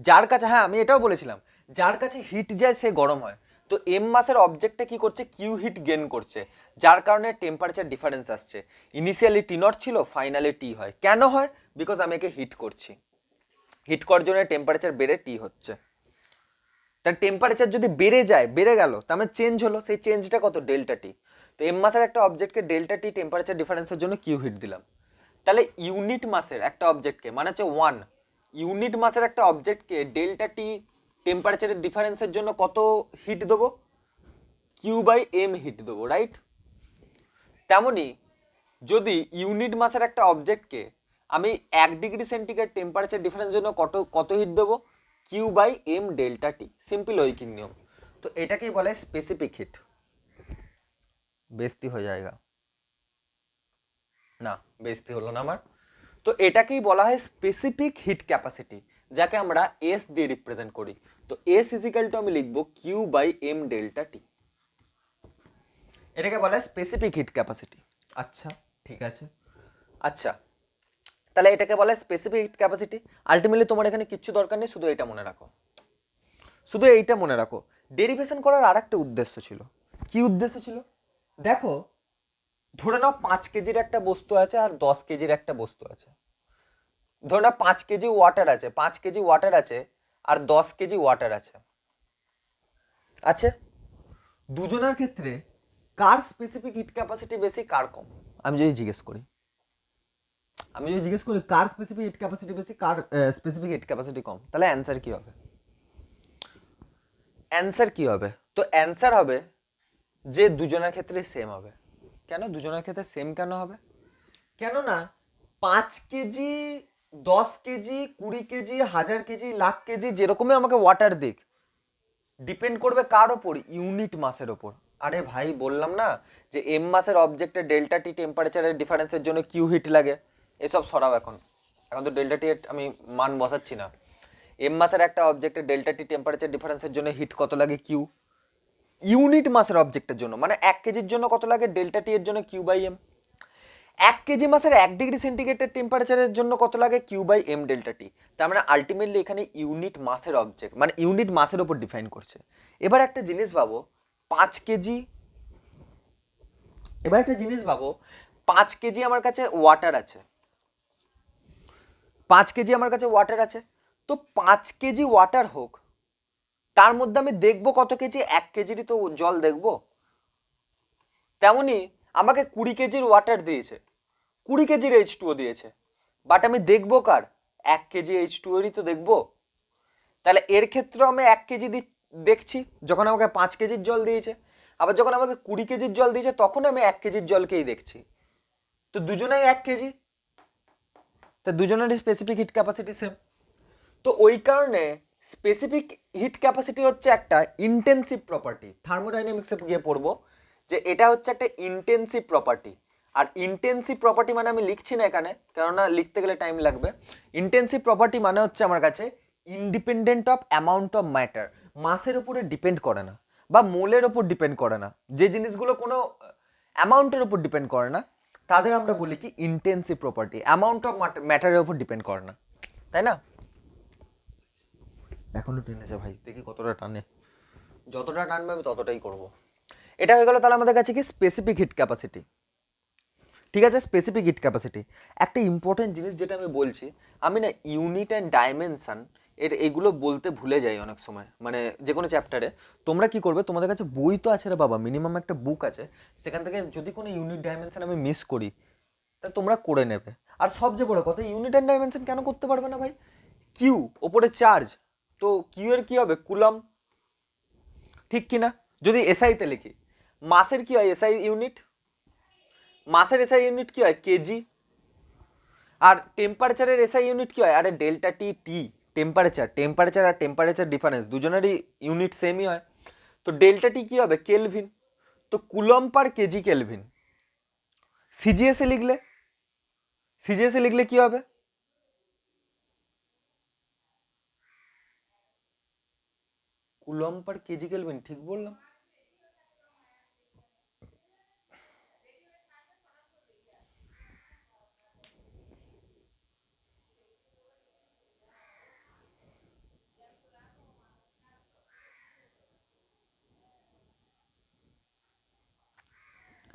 যার কাছে, হ্যাঁ আমি এটাও বলেছিলাম, যার কাছে হিট যায় সে গরম হয়। তো এম মাসের অবজেক্টটা কি করছে? কিউ হিট গেন করছে, যার কারণে টেম্পারেচার ডিফারেন্স আসছে। ইনিশিয়ালি টি নট ছিল, ফাইনালি টি হয়। কেন হয়? বিকজ আমি একে হিট করছি। হিট করার জন্য টেম্পারেচার বেড়ে টি হচ্ছে। তার টেম্পারেচার যদি বেড়ে যায়, বেড়ে গেল, তার মানে চেঞ্জ হলো, সেই চেঞ্জটা কত? ডেল্টা টি। তো এম মাসের একটা অবজেক্টকে ডেল্টা টি টেম্পারেচার ডিফারেন্সের জন্য কিউ হিট দিলাম। তাহলে ইউনিট মাসের একটা অবজেক্টকে, মানে হচ্ছে 1 ইউনিট মাসের একটা অবজেক্টকে ডেল্টা টি টেম্পারেচারের ডিফারেন্সের জন্য কত হিট দেবো? কিউ বাই এম হিট দেবো, রাইট? তেমনি যদি ইউনিট মাসের একটা অবজেক্টকে আমি 1 ডিগ্রি সেন্টিগ্রেড টেম্পারেচার ডিফারেন্সের জন্য কত হিট দেবো? Q by M delta T, simple ঐকিক নিয়ম। তো এটাকেই বলে স্পেসিফিক হিট। বেস্তি হয়ে যায়গা না, বেস্তি হলো না আমার। তো এটাকেই বলা হয় স্পেসিফিক হিট ক্যাপাসিটি, যাকে আমরা এস দিয়ে রিপ্রেজেন্ট করি। তো এস ইজিক্যাল টু আমি লিখবো কিউ বাই এম ডেল্টা টি। এটাকে বলা হয় স্পেসিফিক হিট ক্যাপাসিটি। আচ্ছা, ঠিক আছে। আচ্ছা, তাহলে এটাকে বলা হয় স্পেসিফিক হিট ক্যাপাসিটি। আলটিমেটলি তোমার এখানে কিচ্ছু দরকার নেই, শুধু এটা মনে রাখো, শুধু এইটা মনে রাখো। ডেরিভেশন করার আর একটা উদ্দেশ্য ছিল। কি উদ্দেশ্য ছিল? দেখো, ধরে নাও 5 কেজির একটা বস্তু আছে আর 10 কেজির একটা বস্তু আছে। ধরে নাও 5 কেজি ওয়াটার আছে, 5 কেজি ওয়াটার আছে আর 10 কেজি ওয়াটার আছে। আছে, দুজনের ক্ষেত্রে কার স্পেসিফিক হিট ক্যাপাসিটি বেশি, কার কম? আমি যদি জিজ্ঞেস করি কার স্পেসিফিক হিট ক্যাপাসিটি বেশি, কার স্পেসিফিক হিট ক্যাপাসিটি কম, তাহলে অ্যান্সার কি হবে? তো অ্যান্সার হবে যে দুজনের ক্ষেত্রে সেম হবে। কেন দুজনের ক্ষেত্রে সেম কেন হবে? কেননা 5 KG, 10 KG, 20 KG, 1000 KG, lakh KG, যেরকমই আমাকে ওয়াটার দিক, ডিপেন্ড করবে কার ওপর? ইউনিট মাসের ওপর। আরে ভাই বললাম না যে এম মাসের অবজেক্টে ডেল্টা টি টেম্পারেচারের ডিফারেন্সের জন্য কিউ হিট লাগে। এসব সরাও, এখন তো ডেল্টা টি আমি মান বসাচ্ছি না। এম মাসের একটা অবজেক্টে ডেল্টা টি টেম্পারেচার ডিফারেন্সের জন্য হিট কত লাগে? কিউ। ইউনিট মাসের অবজেক্টের জন্য, মানে 1 কেজির জন্য কত লাগে? ডেল্টা টি এর জন্য কিউ বাই এম। 1 কেজি মাসের 1 ডিগ্রি সেন্টিগ্রেডের টেম্পারেচারের জন্য কত লাগে? কিউ বাই এম ডেল্টা টি। তার মানে আলটিমেটলি এখানে ইউনিট মাসের অবজেক্ট, মানে ইউনিট মাসের উপর ডিফাইন করছে। এবার একটা জিনিস ভাবো, 5 কেজি, এবার একটা জিনিস ভাবো, 5 কেজি আমার কাছে ওয়াটার আছে, 5 কেজি আমার কাছে ওয়াটার আছে। তো 5 কেজি ওয়াটার হোক, তার মধ্যে আমি দেখবো কত কেজি? 1 কেজিরই তো জল দেখবো। তেমনি আমাকে 20 কেজির ওয়াটার দিয়েছে, 20 কেজির H2O দিয়েছে, বাট আমি দেখবো কার? 1 কেজি H2O এরই তো দেখবো। তাহলে এর ক্ষেত্রে আমি 1 কেজি দেখছি যখন আমাকে 5 কেজির জল দিয়েছে, আবার যখন আমাকে 20 কেজির জল দিয়েছে তখন আমি 1 কেজির জলকেই দেখছি। তো দুজনেই 1 কেজি, তা দুজনেরই স্পেসিফিক হিট ক্যাপাসিটি সেম। তো ওই কারণে স্পেসিফিক হিট ক্যাপাসিটি হচ্ছে একটা ইন্টেন্সিভ প্রপার্টি। থার্মোডাইনামিক্সে গিয়ে পড়বো যে এটা হচ্ছে একটা ইন্টেন্সিভ প্রপার্টি। আর ইন্টেন্সিভ প্রপার্টি মানে আমি লিখছি না এখানে, কেননা লিখতে গেলে টাইম লাগবে। ইন্টেন্সিভ প্রপার্টি মানে হচ্ছে আমার কাছে independent of amount of matter, মাসের উপরে ডিপেন্ড করে না বা মোলের উপর ডিপেন্ড করে না। যে জিনিসগুলো কোনো অ্যামাউন্টের উপর ডিপেন্ড করে না তাদের আমরা বলি কি ইন্টেন্সিভ প্রপার্টি। অ্যামাউন্ট অফ ম্যাটারের উপর ডিপেন্ড করে না, তাই না? এখনো টেনেছে ভাই, দেখি কতটা টানে। যতটা টানবে আমি ততটাই করব। এটা হয়ে গেল তাহলে আমাদের কাছে কি স্পেসিফিক হিট ক্যাপাসিটি। ঠিক আছে, স্পেসিফিক হিট ক্যাপাসিটি। একটা ইম্পর্টেন্ট জিনিস যেটা আমি বলছি, আমি না ইউনিট অ্যান্ড ডাইমেনশন এগুলো বলতে ভুলে যাই অনেক সময়, মানে যে কোনো চ্যাপ্টারে। তোমরা কি করবে, তোমাদের কাছে বই তো আছে রে বাবা, মিনিমাম একটা বুক আছে, সেখান থেকে যদি কোনো ইউনিট ডাইমেনশন আমি মিস করি তা তোমরা করে নেবে। আর সবচেয়ে বড় কথা, ইউনিট অ্যান্ড ডাইমেনশন কেন করতে পারবে না ভাই? কিউ ওপরে চার্জ, তো কিউ এর কি হবে? কুলম, ঠিক কি না? যদি এসআইতে লিখি, মাসের কি হয়? SI unit. মাসের এসআই ইউনিট কি হয়? কেজি। আর টেম্পারেচারের এসআই ইউনিট কি হয়? আরে ডেল্টা টি। টি টেম্পারেচার আর টেম্পারেচার ডিফারেন্স দুজনেরই ইউনিট সেমই হয়। তো ডেল্টা টি কি হবে? কেলভিন। তো কুলম পার কেজি কেলভিন। সিজিএসে লিখলে কি হবে? কুলম পার কেজি কেলভিন, ঠিক বললাম?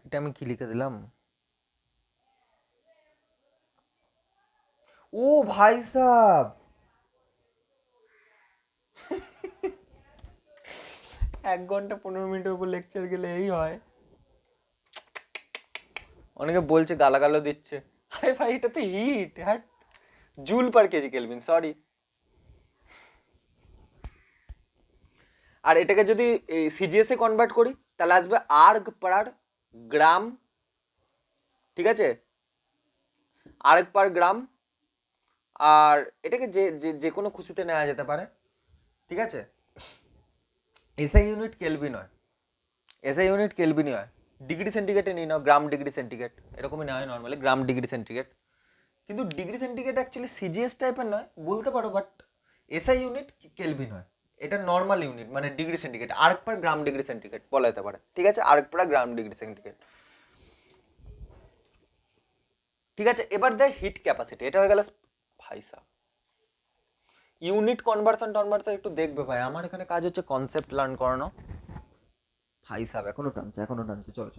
এটা আমি কি লিখে দিলাম? ও ভাই সাব, 1 ঘন্টা 15 মিনিটের উপর লেকচার গেলে এই হয়। অনেকে বলছে গালাগালো দিচ্ছে, আরে ভাই এটা তো হিট, হ্যাঁ, joule per kg kelvin, sorry. আর এটাকে যদি সিজিএসে কনভার্ট করি তাহলে আসবে আর্গ পার গ্রাম, ঠিক আছে, আর্গ পার গ্রাম। আর এটাকে যে যে যে কোনো খুশিতে নেওয়া যেতে পারে, ঠিক আছে। এসআই ইউনিট কেলভিন হয়, এসআই ইউনিট কেলভিনই হয়। ডিগ্রি সেন্টিগ্রেডে নিয়ে নাও, গ্রাম ডিগ্রি সেন্টিগ্রেড, এরকমই নেওয়া হয় নর্মালি, গ্রাম ডিগ্রি সেন্টিগ্রেড। কিন্তু ডিগ্রি সেন্টিগ্রেড অ্যাকচুয়ালি সিজিএস টাইপের নয় বলতে পারো, বাট এসআই ইউনিট কেলভিন হয়। এটা নর্মাল ইউনিট, মানে ডিগ্রি সেন্টিগ্রেড, আর্গ পার গ্রাম ডিগ্রি সেন্টিগ্রেড বলা যেতে পারে, ঠিক আছে, আর্গ পার গ্রাম ডিগ্রি সেন্টিগ্রেড। ঠিক আছে, এবার দেয় হিট ক্যাপাসিটি। এটা হয়ে গেল ভাই সাহ, ইউনিট কনভার্সন একটু দেখবে ভাই, আমার এখানে কাজ হচ্ছে কনসেপ্ট লার্ন করানো। ভাই সাহেব এখনো টানছে, চলো।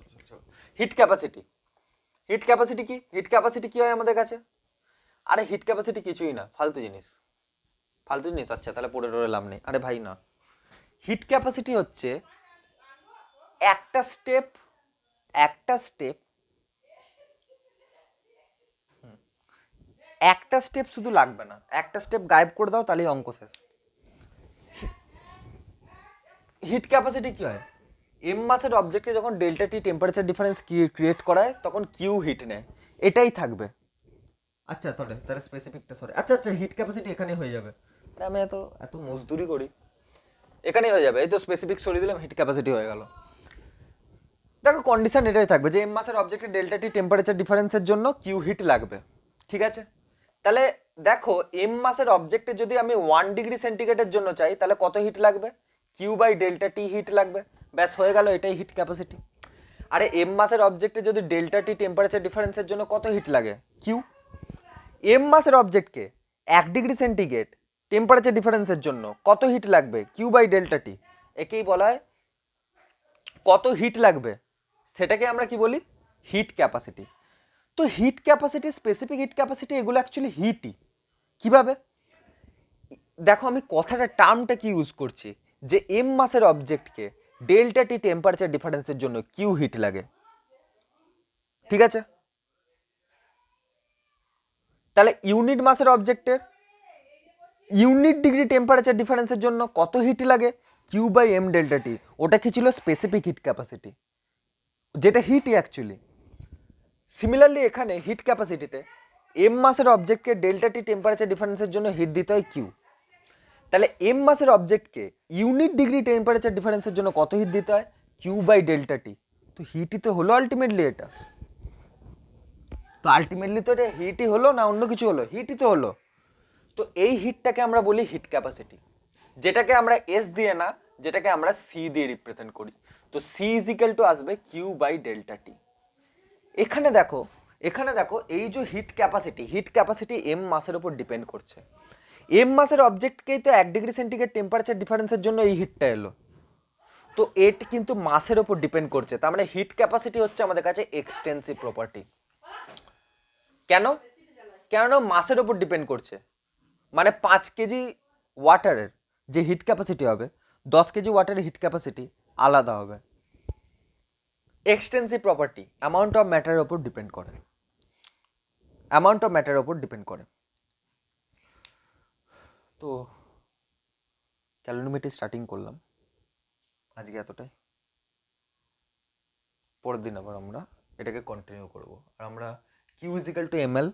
হিট ক্যাপাসিটি কি? হিট ক্যাপাসিটি কি হয় আমাদের কাছে? আরে হিট ক্যাপাসিটি কিছুই না, ফালতু জিনিস। আচ্ছা তাহলে পড়ে টরে লাভ নেই। আরে ভাই না, হিট ক্যাপাসিটি হচ্ছে একটা স্টেপ শুধু লাগবে না, একটা স্টেপ গায়েব করে দাও তাহলেই অঙ্ক শেষ। হিট ক্যাপাসিটি কি হয়? এম মাসের অবজেক্টে যখন ডেল্টা টি টেম্পারেচার ডিফারেন্স ক্রিয়েট করায় তখন কিউ হিট নেয়, এটাই থাকবে। আচ্ছা তাহলে স্পেসিফিকটা সরি, আচ্ছা হিট ক্যাপাসিটি এখানে হয়ে যাবে। আরে আমি এত মজদুরি করি, এখানেই হয়ে যাবে। এই তো স্পেসিফিক সরিয়ে দিলাম, হিট ক্যাপাসিটি হয়ে গেল। দেখো কন্ডিশন এটাই থাকবে যে এম মাসের অবজেক্টে ডেল্টা টি টেম্পারেচার ডিফারেন্সের জন্য কিউ হিট লাগবে, ঠিক আছে। তাহলে দেখো এম মাসের অবজেক্টে যদি আমি 1 ডিগ্রি সেন্টিগ্রেডের জন্য চাই তাহলে কত হিট লাগবে? Q by delta T heat লাগবে, ব্যাস হয়ে গেল, এটাই হিট ক্যাপাসিটি। আরে এম মাসের অবজেক্টে যদি ডেল্টা টি টেম্পারেচার ডিফারেন্সের জন্য কত হিট লাগে? কিউ। এম মাসের অবজেক্টকে 1 ডিগ্রি সেন্টিগ্রেড টেম্পারেচার ডিফারেন্সের জন্য কত হিট লাগবে? কিউ বাই ডেল্টা টি। একেই বলা হয় কত হিট লাগবে, সেটাকে আমরা কি বলি? Heat capacity. তো heat capacity, specific heat capacity, এগুলো অ্যাকচুয়ালি হিটই। কিভাবে? দেখো আমি টার্মটা কি ইউজ করছি, যে এম মাসের অবজেক্টকে ডেল্টা টি টেম্পারেচার ডিফারেন্সের জন্য কিউ হিট লাগে, ঠিক আছে। তাহলে ইউনিট মাসের অবজেক্টের ইউনিট ডিগ্রি টেম্পারেচার ডিফারেন্সের জন্য কত হিট লাগে? কিউ বাই এম ডেল্টা টি। ওটা কি ছিল? স্পেসিফিক হিট ক্যাপাসিটি, যেটা হিটই অ্যাকচুয়ালি। সিমিলারলি এখানে হিট ক্যাপাসিটিতে এম মাসের অবজেক্টকে ডেল্টা টি টেম্পারেচার ডিফারেন্সের জন্য হিট দিতে হয় কিউ। তাহলে এম মাসের অবজেক্টকে ইউনিট ডিগ্রি টেম্পারেচার ডিফারেন্সের জন্য কত হিট দিতে হয়? কিউ বাই ডেল্টা টি। তো হিটই তো হলো আলটিমেটলি এটা। তো আলটিমেটলি তো এটা হিটই হলো, না অন্য কিছু হলো? হিটই তো হলো। তো এই হিটটাকে আমরা বলি হিট ক্যাপাসিটি, যেটাকে আমরা এস দিয়ে না, যেটাকে আমরা সি দিয়ে রিপ্রেজেন্ট করি। তো সি ইজ ইকুয়াল টু আসবে কিউ বাই ডেল্টা টি। এখানে দেখো এই যে হিট ক্যাপাসিটি এম মাসের উপর ডিপেন্ড করছে। এম মাসের অবজেক্টকেই তো 1 ডিগ্রি সেন্টিগ্রেড টেম্পারেচার ডিফারেন্সের জন্য এই হিটটা এলো। তো এট কিন্তু মাসের ওপর ডিপেন্ড করছে, তার মানে হিট ক্যাপাসিটি হচ্ছে আমাদের কাছে এক্সটেন্সিভ প্রপার্টি। কেন? কেননা মাসের ওপর ডিপেন্ড করছে, মানে 5 কেজি ওয়াটারের যে হিট ক্যাপাসিটি হবে 10 কেজি ওয়াটারের হিট ক্যাপাসিটি আলাদা হবে। এক্সটেন্সিভ প্রপার্টি অ্যামাউন্ট অফ ম্যাটারের ওপর ডিপেন্ড করে, অ্যামাউন্ট অফ ম্যাটারের ওপর ডিপেন্ড করে। তো ক্যালোরিমেট্রি স্টার্টিং করলাম আজকে এতটাই, পরের দিন আবার আমরা এটাকে কন্টিনিউ করব। আর আমরা Q is equal to M L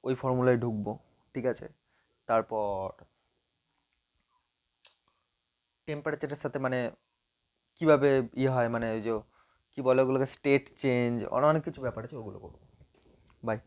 ওই ফর্মুলায় ঢুকবো, ঠিক আছে? তারপর টেম্পারেচারের সাথে মানে কীভাবে ইয়ে হয়, মানে ওই যে কী বলে ওগুলোকে, স্টেট চেঞ্জ, অনেক কিছু ব্যাপার আছে, ওগুলো করবো। বাই।